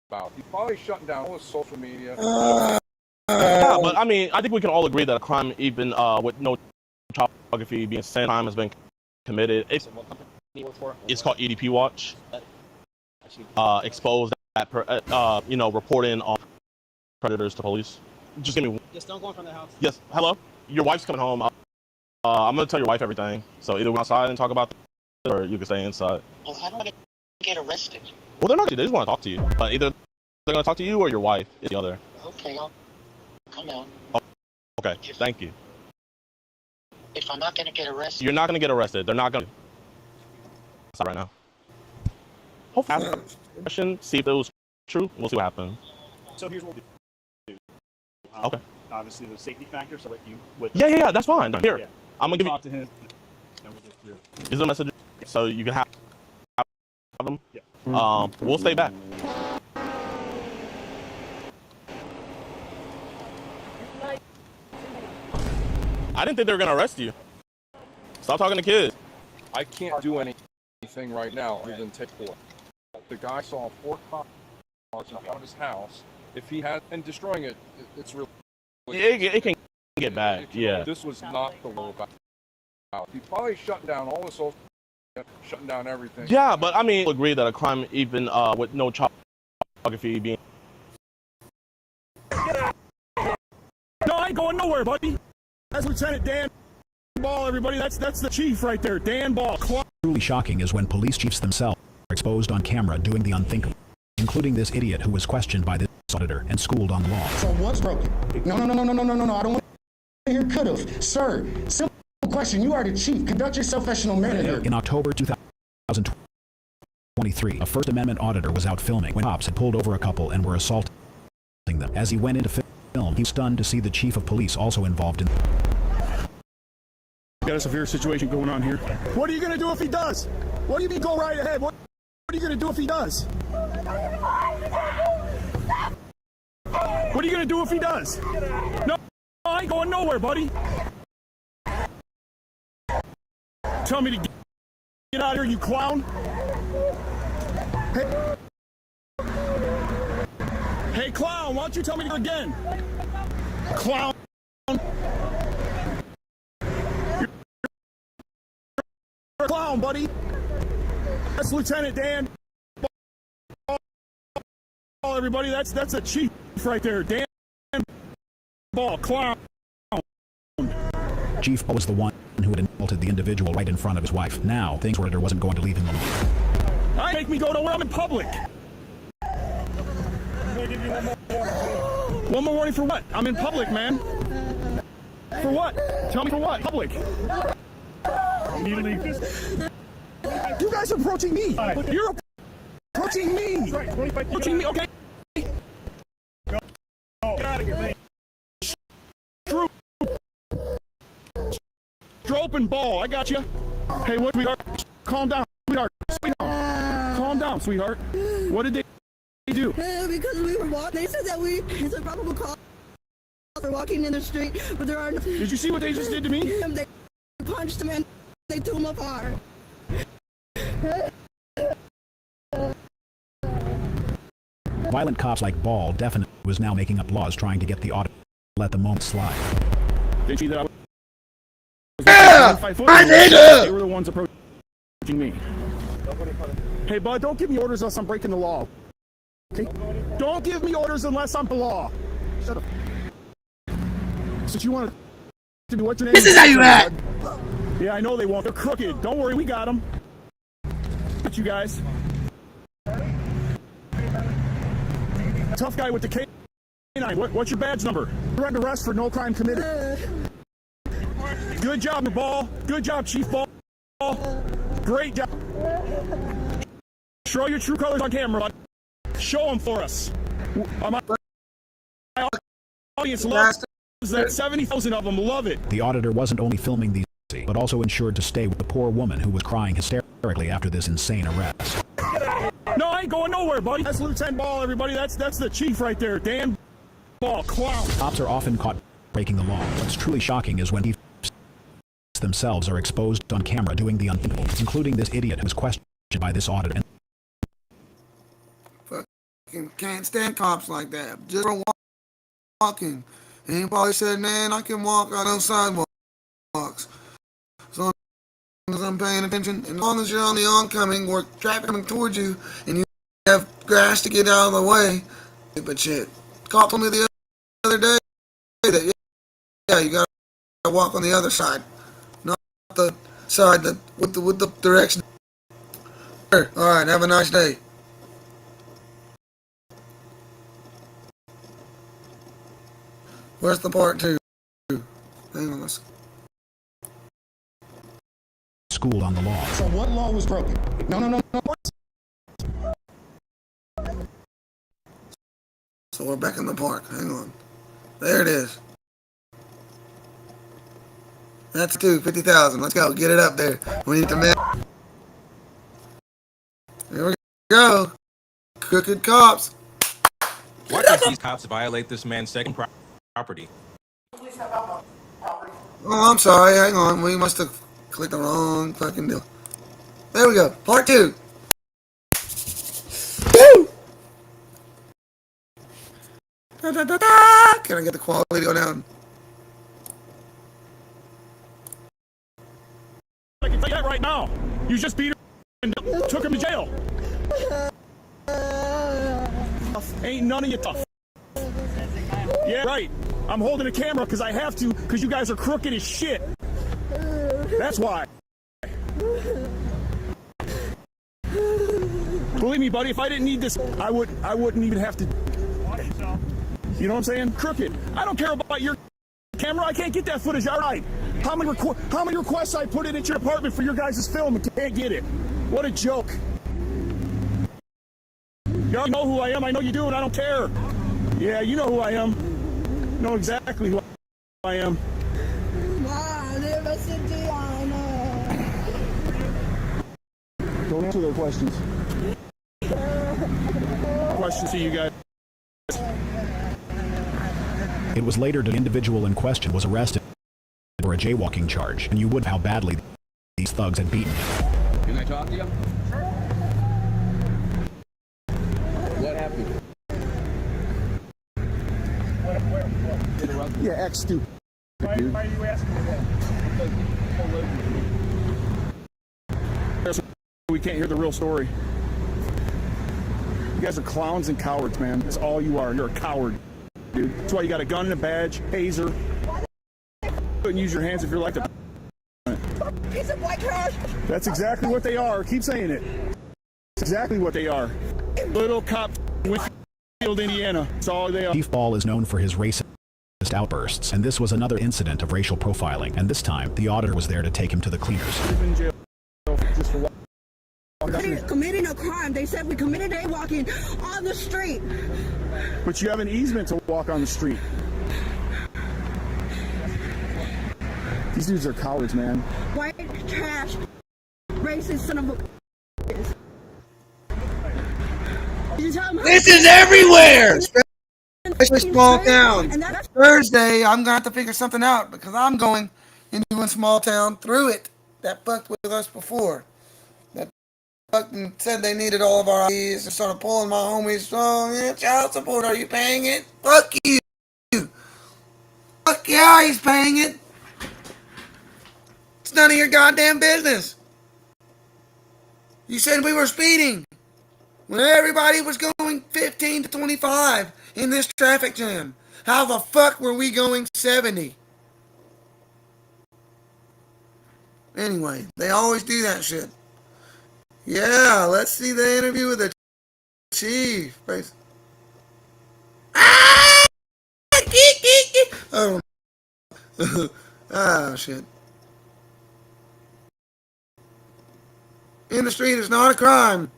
about. He's probably shutting down all his social media.
Yeah, but I mean, I think we can all agree that a crime, even with no child pornography being sent, crime has been committed. It's called EDP Watch. Expose that, reporting on predators to police. Just give me.
Just don't go in front of the house.
Yes, hello. Your wife's coming home. I'm gonna tell your wife everything. So either we're outside and talk about it, or you can stay inside.
Well, I don't want to get arrested.
Well, they're not. They just want to talk to you. But either they're gonna talk to you or your wife is the other.
Okay, I'll come out.
Oh, okay, thank you.
If I'm not going to get arrested.
You're not gonna get arrested. They're not gonna. Stop right now. Hopefully, ask a question, see if it was true. We'll see what happens.
So here's what we'll do.
Okay.
Obviously, the safety factor, so that you with.
Yeah, that's fine. Here,
Yeah.
I'm gonna give
talk
you.
to him. And we'll just do it.
These are messages, so you can have them.
Yeah.
We'll stay back. I didn't think they were gonna arrest you. Stop talking to kids.
I can't do anything right now other than take a report. The guy saw 4 cars in front of his house. If he had, and destroying it, it's really.
It can get back, yeah.
This was not the way about. He probably shutting down all his social media, shutting down everything.
Yeah, but I mean, agree that a crime, even with no child pornography being.
No, I ain't going nowhere, buddy. That's Lieutenant Dan
Ball, everybody. That's the chief right there, Dan Ball.
Truly shocking is when police chiefs themselves are exposed on camera doing the unthinkable, including this idiot who was questioned by this auditor and schooled on law.
So what's broken? No. I don't want to hear could've. Sir, simple question. You are the chief. Conduct yourself professional manner.
In October 2023, a First Amendment auditor was out filming when cops had pulled over a couple and were assaulting them. As he went into film, he was stunned to see the chief of police also involved in.
Got a severe situation going on here. What are you going to do if he does? What do you mean go right ahead? What are you going to do if he does? What are you going to do if he does? No, I ain't going nowhere, buddy. Tell me to get out of here, you clown. Hey, clown, why don't you tell me to go again? Clown. You're a clown, buddy. That's Lieutenant Dan Ball, everybody. That's a chief right there. Dan Ball, clown.
Chief Ball was the one who had assaulted the individual right in front of his wife. Now, things were wasn't going to leave him alone.
I make me go to where I'm in public. One more warning for what? I'm in public, man. For what? Tell me for what? Public. You guys are approaching me. You're approaching me. Approaching me, okay? Get out of here, man. True. Strope and Ball, I got you. Hey, what, sweetheart? Calm down, sweetheart. Calm down, sweetheart. What did they do?
Because we were walking, they said that it's a probable cause for walking in the street, but there are no...
Did you see what they just did to me?
They punched him and they threw him apart.
Violent cops like Ball definitely was now making up laws trying to get the audit to let the moment slide.
Did you see that?
I did it!
They were the ones approaching me. Hey, bud, don't give me orders unless I'm breaking the law. Okay? Don't give me orders unless I'm the law. Shut up. Since you want to do what's your name?
This is how you act!
Yeah, I know they won't. They're crooked. Don't worry, we got them. Got you guys. Tough guy with the K9. What's your badge number? You're under arrest for no crime committed. Good job, Ball. Good job, Chief Ball. Great job. Show your true colors on camera, bud. Show them for us. My audience loves that. 70,000 of them love it.
The auditor wasn't only filming these, but also ensured to stay with the poor woman who was crying hysterically after this insane arrest.
No, I ain't going nowhere, buddy. That's Lieutenant Ball, everybody. That's the chief right there, Dan Ball, clown.
Cops are often caught breaking the law. What's truly shocking is when chiefs themselves are exposed on camera doing the unthinkable, including this idiot who was questioned by this auditor.
Fucking can't stand cops like that. Just for walking. And he probably said, man, I can walk on those sidewalks. As long as I'm paying attention, and as long as you're on the oncoming or traffic coming towards you, and you have grass to get out of the way. But shit, cop told me the other day that, yeah, you gotta walk on the other side. Not the side that with the direction. Alright, have a nice day. Where's the part 2? Hang on, let's...
Schooled on the law.
So what law was broken? No.
So we're back in the park. Hang on. There it is. That's 50,000. Let's go. Get it up there. We need to make. Here we go. Crooked cops.
Why does these cops violate this man's second property?
Oh, I'm sorry. Hang on. We must have clicked the wrong fucking deal. There we go. Part 2. Woo! Da, da, da, da. Can I get the quality to go down?
I can tell you that right now. You just beat her and took him to jail. Ain't none of you tough. Yeah, right. I'm holding a camera because I have to, because you guys are crooked as shit. That's why. Believe me, buddy, if I didn't need this, I wouldn't even have to. You know what I'm saying? Crooked. I don't care about your camera. I can't get that footage. All right. How many requests I put in at your apartment for your guys' film and can't get it? What a joke. Y'all know who I am. I know you do, and I don't care. Yeah, you know who I am. You know exactly who I am. Don't answer their questions. Questions to you guys.
It was later the individual in question was arrested for a jaywalking charge, and you would how badly these thugs had beaten him.
Can I talk to you? What happened?
Yeah, act stupid.
Why are you asking me that?
We can't hear the real story. You guys are clowns and cowards, man. That's all you are. You're a coward, dude. That's why you got a gun and a badge, taser. Couldn't use your hands if you're like the.
Piece of white trash.
That's exactly what they are. Keep saying it. That's exactly what they are. Little cop, Winfield, Indiana. That's all they are.
Chief Ball is known for his racist outbursts, and this was another incident of racial profiling, and this time the auditor was there to take him to the cleaners.
In jail just for
committing a crime. They said we committed jaywalking on the street.
But you have an easement to walk on the street. These dudes are cowards, man.
White trash, racist son of a.
This is everywhere, especially small town. Thursday, I'm gonna have to figure something out because I'm going into a small town through it that fucked with us before. That fucking said they needed all of our IDs and started pulling my homies. Oh, yeah, child support, are you paying it? Fuck you. Fuck yeah, he's paying it. It's none of your goddamn business. You said we were speeding when everybody was going 15 to 25 in this traffic jam. How the fuck were we going 70? Anyway, they always do that shit. Yeah, let's see the interview with the chief. Oh, oh shit. In the street is not a crime.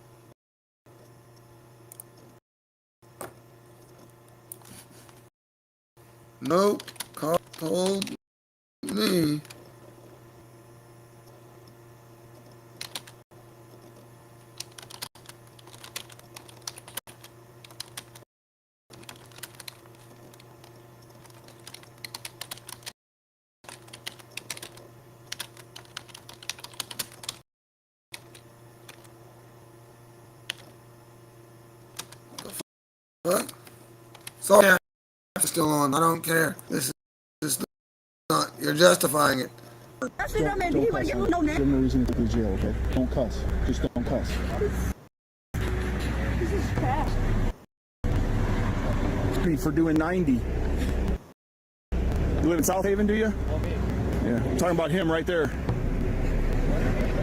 Nope. Cop told me. What? Sorry, I'm still on. I don't care. This is not. You're justifying it.
Don't cuss. There's no reason to go to jail, okay? Don't cuss. Just don't cuss.
This is trash.
For doing 90. You live in South Haven, do you? Yeah. I'm talking about him right there.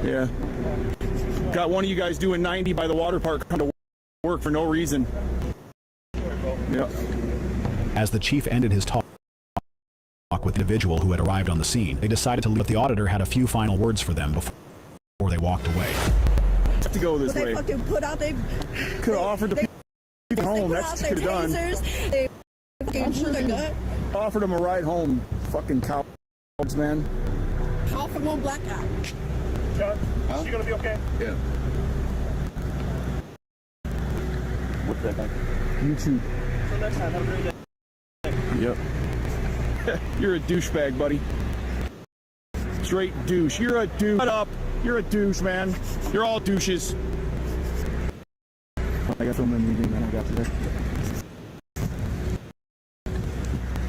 Yeah. Got one of you guys doing 90 by the water park come to work for no reason. Yeah.
As the chief ended his talk with the individual who had arrived on the scene, they decided to leave, but the auditor had a few final words for them before they walked away.
Have to go this way.
They fucking put out they
could have offered to people home. That's what you could have done.
They fucking shoot their gut.
Offered them a ride home. Fucking cowards, man.
Call for one blackout.
John, is she gonna be okay?
Yeah.
What's that like? YouTube.
Until next time, have a great day.
Yep. You're a douchebag, buddy. Straight douche. You're a douche. Shut up. You're a douche, man. You're all douches. I got filmed in the meeting, then I got today.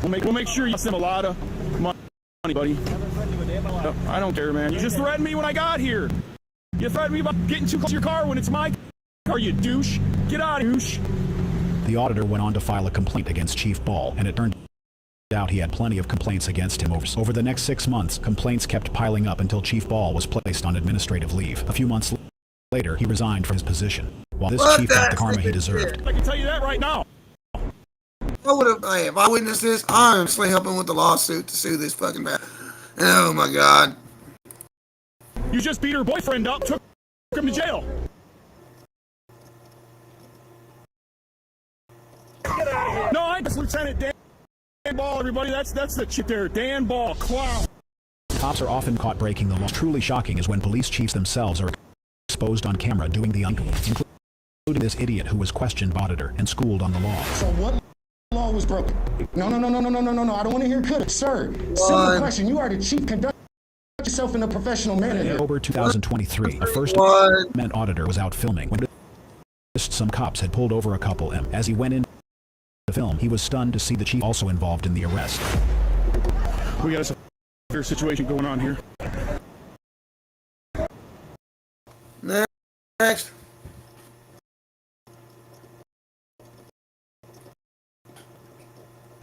We'll make sure you get some a lot of money, buddy. No, I don't care, man. You just threatened me when I got here. You threatened me about getting too close to your car when it's my car, you douche. Get out, douche.
The auditor went on to file a complaint against Chief Ball, and it turned out he had plenty of complaints against him. Over the next 6 months, complaints kept piling up until Chief Ball was placed on administrative leave. A few months later, he resigned from his position. While this chief got the karma he deserved.
I can tell you that right now.
I would have, hey, if I witnessed this, I'm honestly helping with the lawsuit to sue this fucking man. Oh my God.
You just beat her boyfriend up, took him to jail. Get out of here. No, I'm just Lieutenant Dan Ball, everybody. That's the chick there, Dan Ball, clown.
Cops are often caught breaking the law. Truly shocking is when police chiefs themselves are exposed on camera doing the untoward, including this idiot who was questioned by auditor and schooled on the law.
So what law was broken? No. I don't want to hear could, sir. Simple question. You are the chief. Conduct yourself in a professional manner.
In October 2023, a First Amendment auditor was out filming when some cops had pulled over a couple. As he went in to film, he was stunned to see the chief also involved in the arrest.
We got a severe situation going on here.
Next.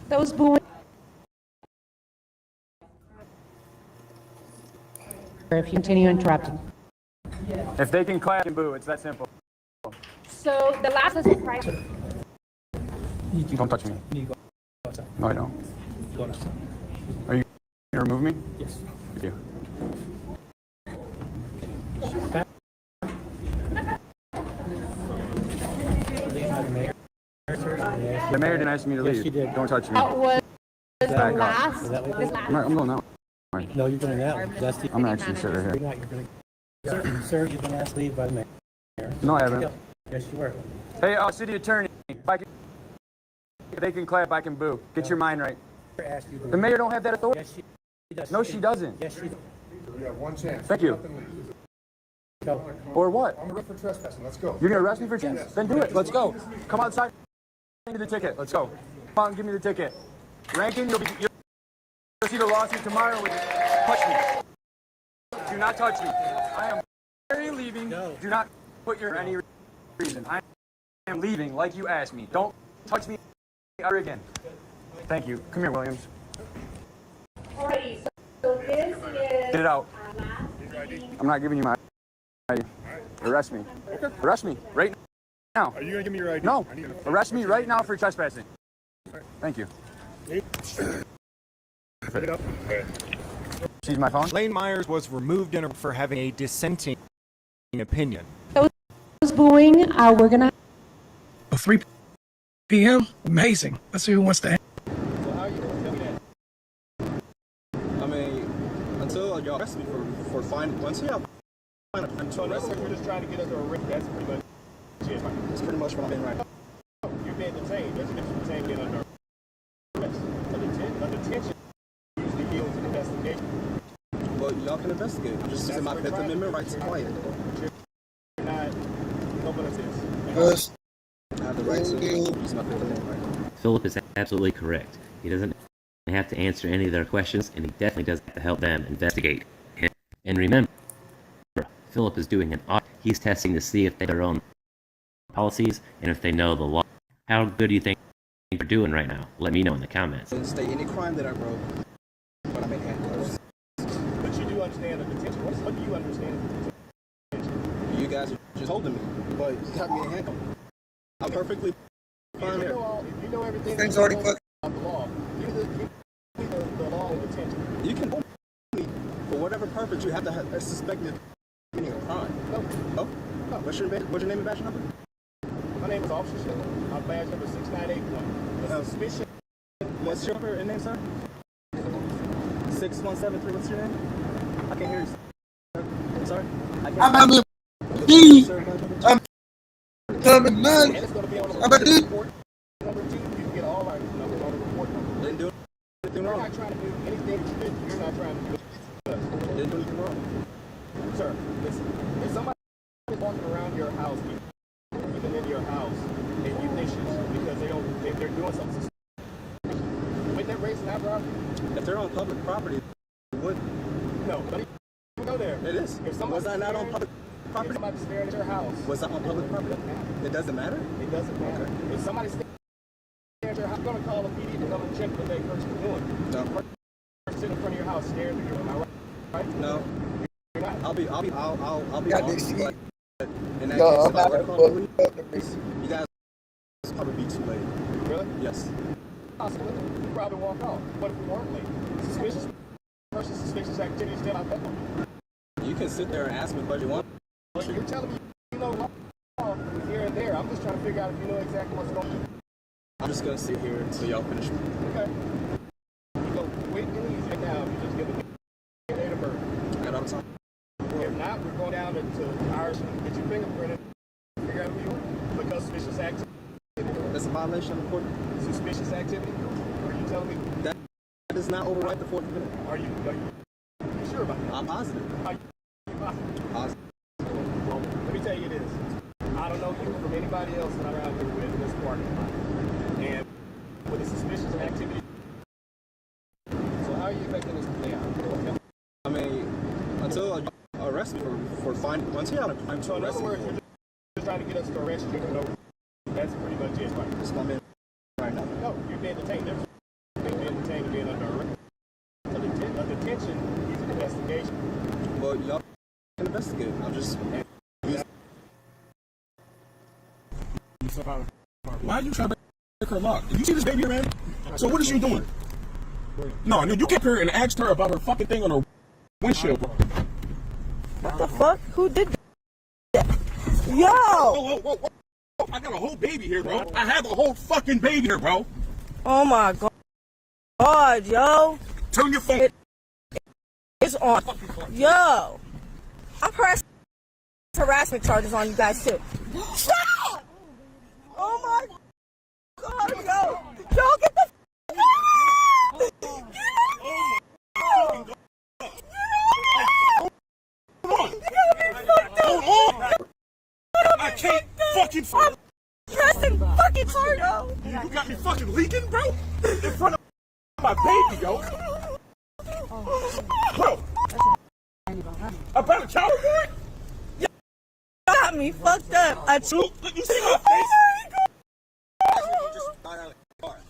Those booing. If you continue interrupting.
If they can clap and boo, it's that simple.
So the last is right.
Don't touch me. No, I don't. Are you going to remove me? Yes. Thank you. The mayor didn't ask me to leave. Yes, she did. Don't touch me.
That was the
Back
last.
I'm going that way.
No, you're going that way. That's the.
I'm going to actually sit right here.
You're not. You're going to. Sir, you've been asked to leave by the mayor.
No, I haven't.
Yes, you were.
Hey, city attorney, if they can clap, I can boo. Get your mind right. The mayor don't have that authority.
Yes, she does.
No, she doesn't.
Yes, she does.
You have one chance.
Thank you. Or what?
I'm arrested for trespassing. Let's go.
You're going to arrest me for trespassing? Then do it. Let's go. Come outside. Give me the ticket. Let's go. Come on, give me the ticket. Rankin, you'll see the lawsuit tomorrow. Touch me. Do not touch me. I am leaving. No. Do not put your any reason. I am leaving like you asked me. Don't touch me ever again. Thank you. Come here, Williams.
Alrighty, so this is.
Get it out. I'm not giving you my ID. Arrest me. Arrest me right now.
Are you going to give me your ID?
No. Arrest me right now for trespassing. Thank you.
Put it up.
See my phone?
Lane Myers was removed for having a dissenting opinion.
Those booing, we're going to.
3 p.m. Amazing. Let's see who wants to.
I mean, until y'all arrest me for fine. Once y'all find a
So that's if you're just trying to get us to arrest. That's pretty much it.
That's pretty much what I'm in right now.
You're being detained. There's a difference between being under arrest. A detention usually yields an investigation.
Well, y'all can investigate. I'm just using my Fifth Amendment right to quiet.
You're not helping us.
I have the right to use my Fifth Amendment right.
Philip is absolutely correct. He doesn't have to answer any of their questions, and he definitely doesn't have to help them investigate him. And remember, Philip is doing an audit. He's testing to see if they have their own policies and if they know the law. How good do you think they're doing right now? Let me know in the comments.
I didn't state any crime that I broke, but I'm in handcuffs.
But you do understand the detention. What do you understand the detention?
You guys are just holding me, but you got me in handcuffs. I'm perfectly fine here.
If you know everything.
Things already fucked.
The law. The law of detention.
You can hold me for whatever purpose. You have to have suspect me of committing a crime. No. What's your name and badge number?
My name is Officer Schiller. My badge number 6981. The suspicion.
What's your name, sir? 6173. What's your name? I can't hear you, sir. I'm sorry.
I'm
Number 2, you can get all our numbers on the report number.
Didn't do anything wrong.
You're not trying to do anything that you did. You're not trying to do it.
Didn't do anything wrong.
Sir, listen. If somebody is walking around your house, even in your house, and you think because they're doing something, wouldn't that raise an eyebrow?
If they're on public property, it would.
No, but if you go there.
It is. Was I not on public property?
If somebody's staring at your house.
Was I on public property? It doesn't matter?
It doesn't matter. If somebody's staring at your house, I'm going to call a PD to come and check. attempt what they first were doing.
No.
First sit in front of your house, staring through your window. Right?
No.
You're not.
I'll be
Got this
honest,
shit.
but in that
No,
case,
I'm
if I
not
were to
gonna
call
fuck
the
up the
police, you guys would probably be too late.
Really?
Yes.
Possibly. We probably walk off. What if we weren't late? Suspicious person, suspicious activity still out there.
You can sit there and ask me what you want.
Well, you're telling me you know law here and there. I'm just trying to figure out if you know exactly what's going on.
I'm just gonna sit here until y'all finish.
Okay. You go quick and easy right now. You just give a date of birth.
I got all the time.
If not, we're going down to ours and get your fingerprint and figure out who you are. Because suspicious activity.
That's a violation of the Fourth.
Suspicious activity? Are you telling me
That does not override the Fourth Amendment.
Are you sure about that?
I'm positive.
Are you positive?
Positive.
Well, let me tell you this. I don't know you from anybody else that I'm around here with in this parking lot. And with the suspicious activity. So how are you expecting this to play out?
I mean, until you arrest me for finding. Once you're out of crime,
So in other words, you're just trying to get us to arrest you. No, that's pretty much it, right?
That's my man right now.
No, you're being detained. There's being detained and being under arrest. A detention is an investigation.
Well, y'all can investigate. I'm just.
Why are you trying to break her lock? Did you see this baby here, man? So what is she doing? No, you came here and asked her about her fucking thing on her windshield, bro.
What the fuck? Who did that? Yo!
Whoa. I got a whole baby here, bro. I have a whole fucking baby here, bro.
Oh my god, yo.
Turn your phone.
It's on. Yo! I'm pressing harassment charges on you guys too. Stop! Oh my god, yo! Yo, get the
Hold on! I can't fucking.
I'm pressing fucking hard, yo!
You got me fucking leaking, bro? In front of my baby, yo! Bro! About a child boy?
You got me fucked up.
You see my face?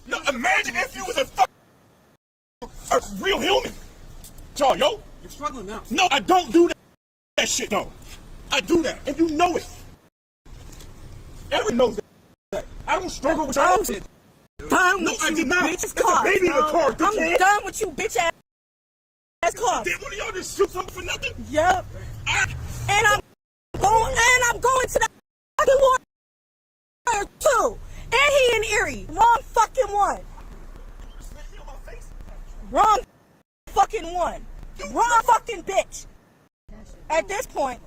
No, imagine if you was a real human. Yo, you're struggling now. No, I don't do that shit, though. I do that, and you know it. Everyone knows that. I don't struggle with y'all.
Done
No,
with
I
you,
did not.
bitch.
It's a baby in the car.
I'm done with you, bitch ass car.
Did one of y'all just shoot something for nothing?
Yep. And I'm going to the fucking one too. And he in Erie. Wrong fucking one. Wrong fucking one. Wrong fucking bitch. At this point.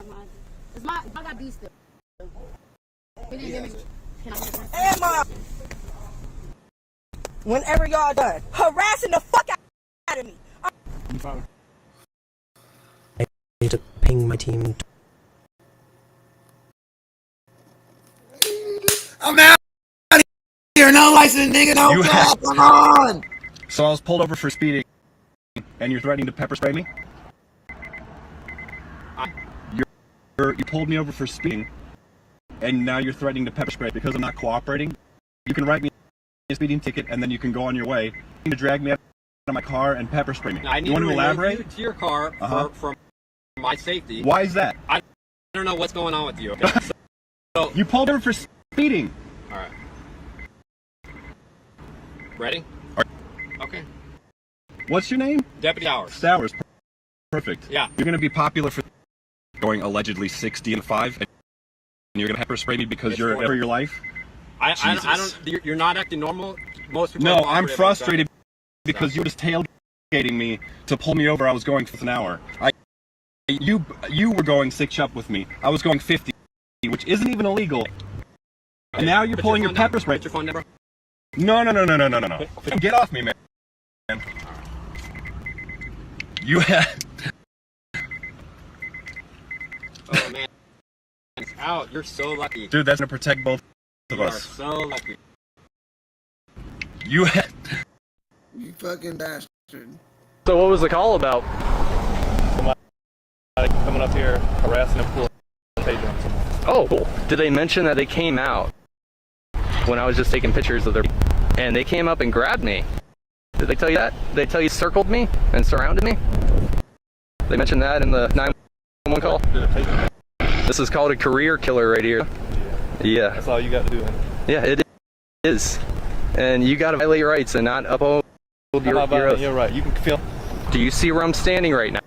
I got these still.
And whenever y'all done harassing the fuck out of me.
I need to ping my team.
I'm out of here. No license, nigga. No crap. Come on.
So I was pulled over for speeding, and you're threatening to pepper spray me? You pulled me over for speeding, and now you're threatening to pepper spray because I'm not cooperating? You can write me a speeding ticket, and then you can go on your way. You to drag me out of my car and pepper spray me.
I need
you want to elaborate?
You to your car for my safety.
Why is that?
I don't know what's going on with you. Okay? So
you pulled over for speeding.
All right. Ready? Okay.
What's your name?
Deputy Hours.
Stowers. Perfect.
Yeah.
You're going to be popular for going allegedly 60 and 5, and you're going to pepper spray me because you're for your life?
I don't. You're not acting normal. Most people.
No, I'm frustrated because you were just tailgating me to pull me over. I was going for an hour. You were going 6 up with me. I was going 50, which isn't even illegal. And now you're pulling your pepper spray.
Your phone number?
No. Get off me, man. You had.
Oh man, it's out. You're so lucky.
Dude, that's gonna protect both of us.
You are so lucky.
You had.
You fucking bastard.
So what was the call about? Somebody coming up here harassing and pulling pages. Oh, cool. Did they mention that they came out when I was just taking pictures of their... and they came up and grabbed me. Did they tell you that? They tell you circled me and surrounded me? They mentioned that in the 911 call? This is called a career killer right here. Yeah.
That's all you got to do.
Yeah, it is. And you got to violate your rights and not uphold your oath.
You're right. You can feel.
Do you see where I'm standing right now?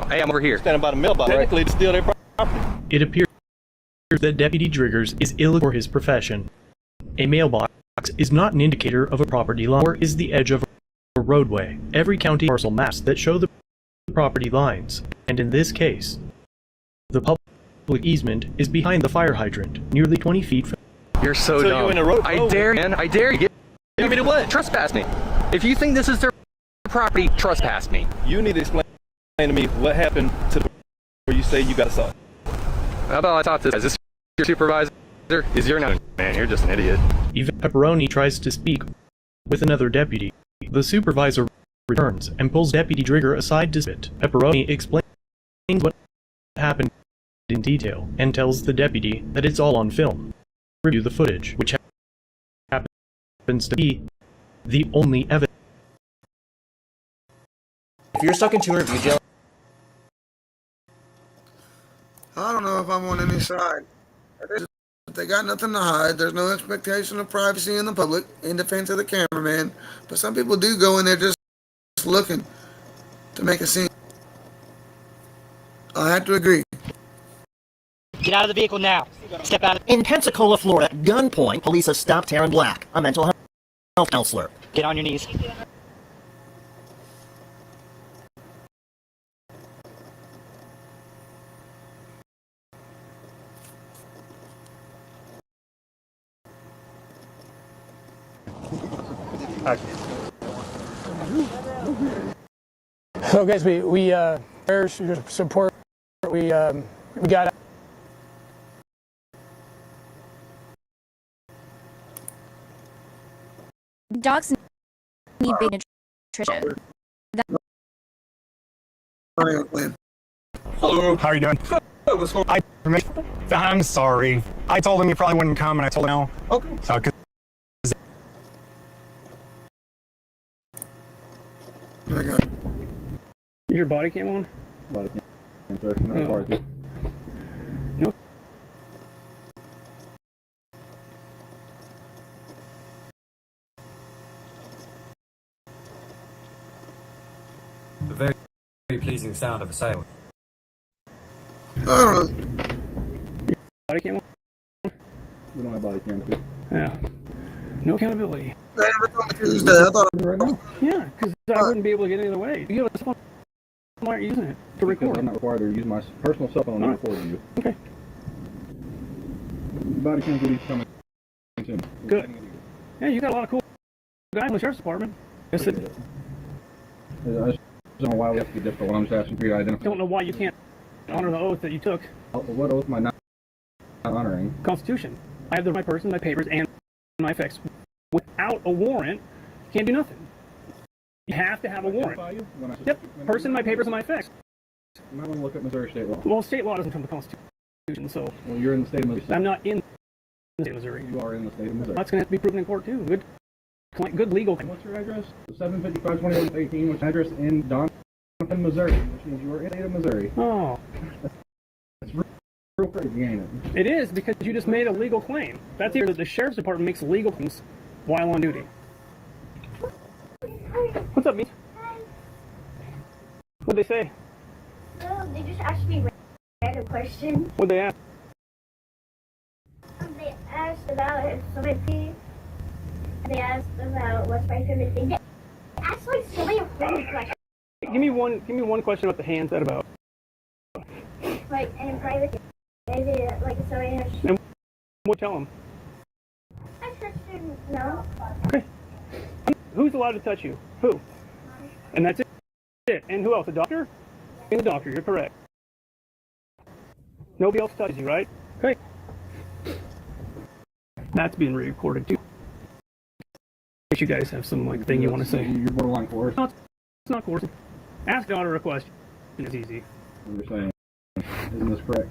Hey, I'm over here.
Standing by the mailbox. Technically, to steal their property.
It appears that Deputy Driggers is ill for his profession. A mailbox is not an indicator of a property line, or is the edge of a roadway. Every county parcel maps that show the property lines, and in this case, the public easement is behind the fire hydrant, nearly 20 feet from.
You're so dumb.
You're in a road.
I dare you, man. I dare you.
Give me the what?
Trespass me. If you think this is their property, trespass me.
You need to explain to me what happened to the where you say you got assaulted.
How about I talk to this? Is this your supervisor? Is your not? Man, you're just an idiot.
Even Pepperoni tries to speak with another deputy. The supervisor returns and pulls Deputy Drigger aside to spit. Pepperoni explains what happened in detail and tells the deputy that it's all on film. Review the footage, which happens to be the only evidence.
If you're stuck in 2 review jail,
I don't know if I'm on any side. They got nothing to hide. There's no expectation of privacy in the public in defense of the cameraman. But some people do go in there just looking to make a scene. I have to agree.
get out of the vehicle now. Step out. In Pensacola, Florida, at gunpoint, police have stopped Taryn Black, a mental health counselor. Get on your knees.
So guys, we support. We got.
Dogs need big nutrition.
Hello. How are you doing? I'm sorry. I told him you probably wouldn't come, and I told him no. Okay. So,
Is your body cam on?
Body cam, sir. No body cam.
No.
The very pleasing sound of a sail.
Body cam on?
We don't have body cam, too.
Yeah. No accountability.
Tuesday, I thought
right now.
Yeah, because I wouldn't be able to get any other way. You have a cell phone. Why aren't you using it to record?
I'm not required to use my personal cell phone to record you.
Okay.
Body cam duties coming soon.
Good. Yeah, you got a lot of cool guys in the sheriff's department. Yes,
I just don't know why we have to be difficult when I'm just asking for you to identify.
I don't know why you can't honor the oath that you took.
What oath am I not honoring?
Constitution. I have my person, my papers, and my effects. Without a warrant, you can't do nothing. You have to have a warrant. Yep. Person, my papers, and my effects.
I'm not going to look at Missouri state law.
Well, state law doesn't come to the Constitution, so.
Well, you're in the state of Missouri.
I'm not in the state of Missouri.
You are in the state of Missouri.
That's going to have to be proven in court, too. Good legal.
What's your address? 755-2118, which address in Doniphan, Missouri, which means you are in the state of Missouri.
Oh.
That's real crazy, ain't it?
It is, because you just made a legal claim. That's here that the sheriff's department makes legal claims while on duty. What's up, Meat? What'd they say?
They just asked me a random question.
What'd they ask?
They asked about SOMONETHING. They asked about what's my favorite thing. They asked like so many random questions.
Give me one question about the hands. That about?
Like in private, maybe like somebody has.
And what? Tell them.
I trust him. No.
Okay. Who's allowed to touch you? Who? And that's it. And who else? A doctor? And the doctor. You're correct. Nobody else touches you, right? Okay. That's being recorded too. In case you guys have some like thing you want to say.
You're borderline coerced.
No, it's not coercive. Ask daughter a question. It's easy.
You're saying, isn't this correct?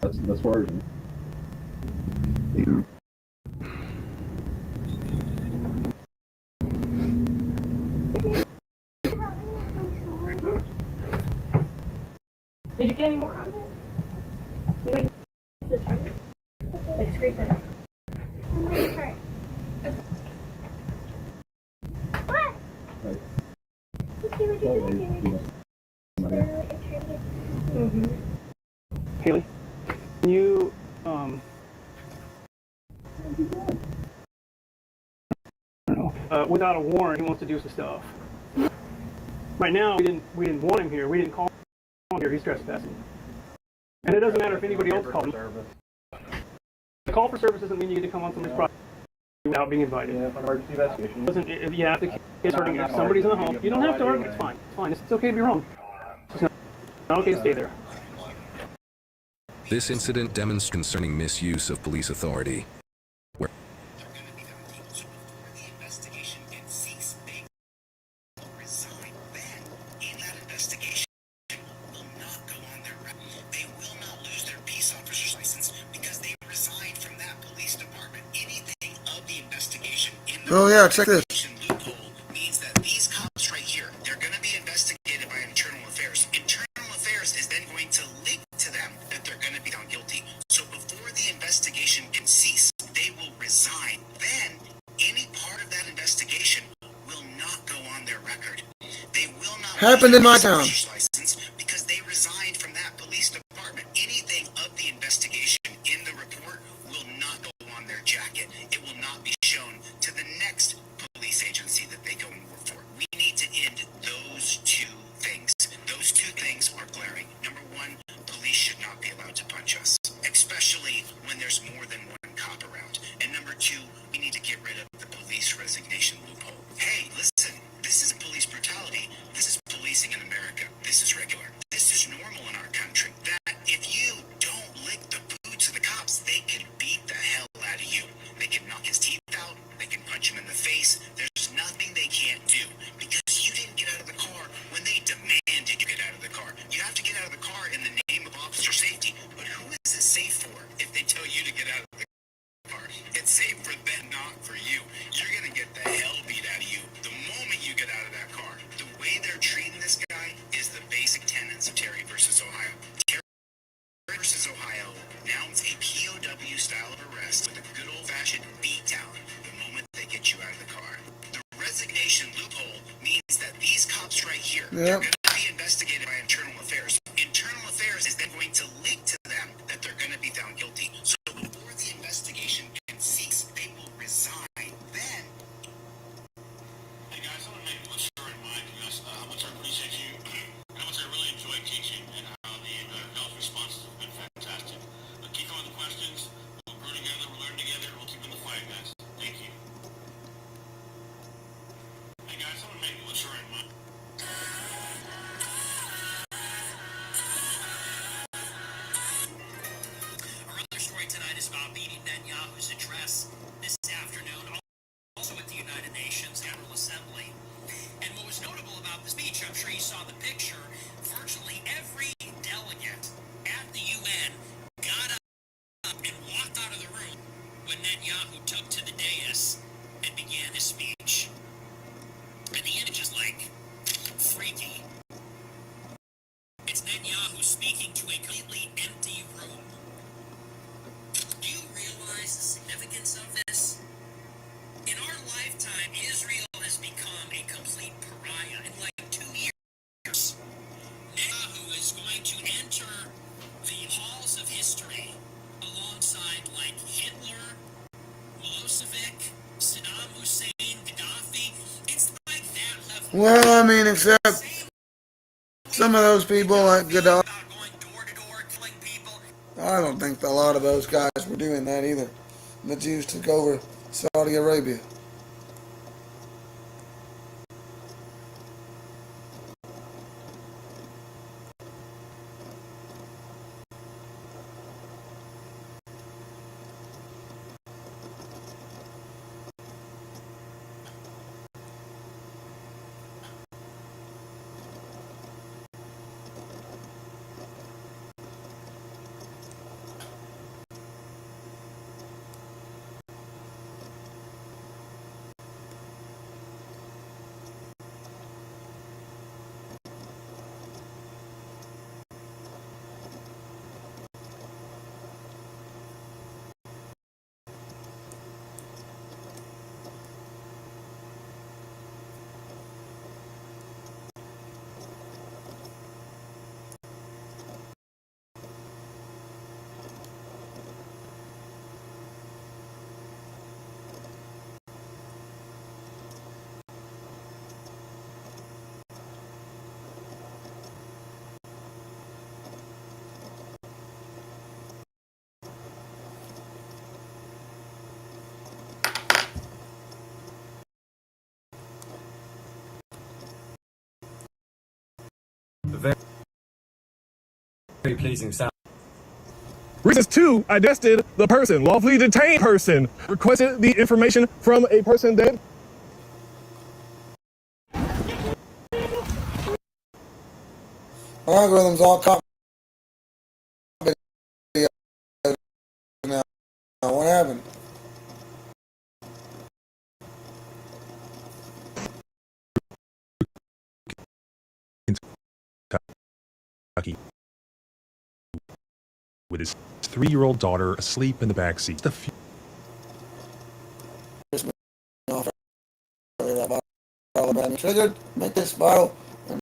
That's coercion.
Did you get any more out of it?
Wait, this one. Like, scrape it up. What? Okay, what are you doing?
Haley, can you, I don't know, without a warrant, he wants to do some stuff. Right now, we didn't want him here. We didn't call him here. He's trespassing. And it doesn't matter if anybody else called him. The call for service doesn't mean you get to come on somebody's property without being invited. Yeah, emergency investigation. Listen, if you have to get starting, if somebody's in the home, you don't have to argue. It's fine. It's fine. It's okay to be wrong. It's not okay to stay there.
This incident demonstrates concerning misuse of police authority. Where
Oh yeah, check this.
Means that these cops right here, they're going to be investigated by internal affairs. Internal affairs is then going to link to them that they're going to be found guilty. So before the investigation can cease, they will resign. Then any part of that investigation will not go on their record. They will not
Happened in my town.
license because they resigned from that police department. Anything of the investigation in the report will not go on their jacket. It will not be shown to the next police agency that they go and work for. We need to end those two things. Those two things are glaring. Number one, police should not be allowed to punch us, especially when there's more than one cop around. And number two, we need to get rid of the police resignation loophole. Hey, listen, this isn't police brutality. This is policing in America. This is regular. This is normal in our country. That if you don't lick the boots of the cops, they can beat the hell out of you. They can knock his teeth out. They can punch him in the face. There's nothing they can't do because you didn't get out of the car when they demanded you get out of the car. You have to get out of the car in the name of officer safety. But who is it safe for if they tell you to get out of the car? It's safe for them, not for you. You're going to get the hell beat out of you the moment you get out of that car. The way they're treating this guy is the basic tenets of Terry versus Ohio. Terry versus Ohio now it's a POW style of arrest with a good old-fashioned beat down the moment they get you out of the car. The resignation loophole means that these cops right here are going to be investigated by internal affairs. Internal affairs is then going to link to them that they're going to be found guilty. So before the investigation can cease, they will resign. Then, hey guys, I want to make sure in mind you guys how much I appreciate you, how much I really enjoy teaching, and how the health responses have been fantastic. But keep on the questions. We'll grow together. We'll learn together. We'll keep in the fight, guys. Thank you. Hey guys, I want to make sure in mind.
Our other story tonight is about meeting Netanyahu's address this afternoon, also at the United Nations General Assembly. And what was notable about the speech, I'm sure you saw the picture, virtually every delegate at the UN got up and walked out of the room when Netanyahu took to the dais and began his speech. And the image is like freaky. It's Netanyahu speaking to a completely empty room. Do you realize the significance of this? In our lifetime, Israel has become a complete pariah. In like 2 years, Netanyahu is going to enter the halls of history alongside like Hitler, Milosevic, Saddam Hussein, Gaddafi. It's like that level.
Well, I mean, except some of those people like Gaddafi. I don't think a lot of those guys were doing that either. The Jews took over Saudi Arabia.
Very, very pleasing sound.
Reasons 2, identified the person, lawfully detained person, requested the information from a person that
Algorithms all talk now. What happened?
Kentucky with his 3-year-old daughter asleep in the backseat.
Triggered. Make this bottle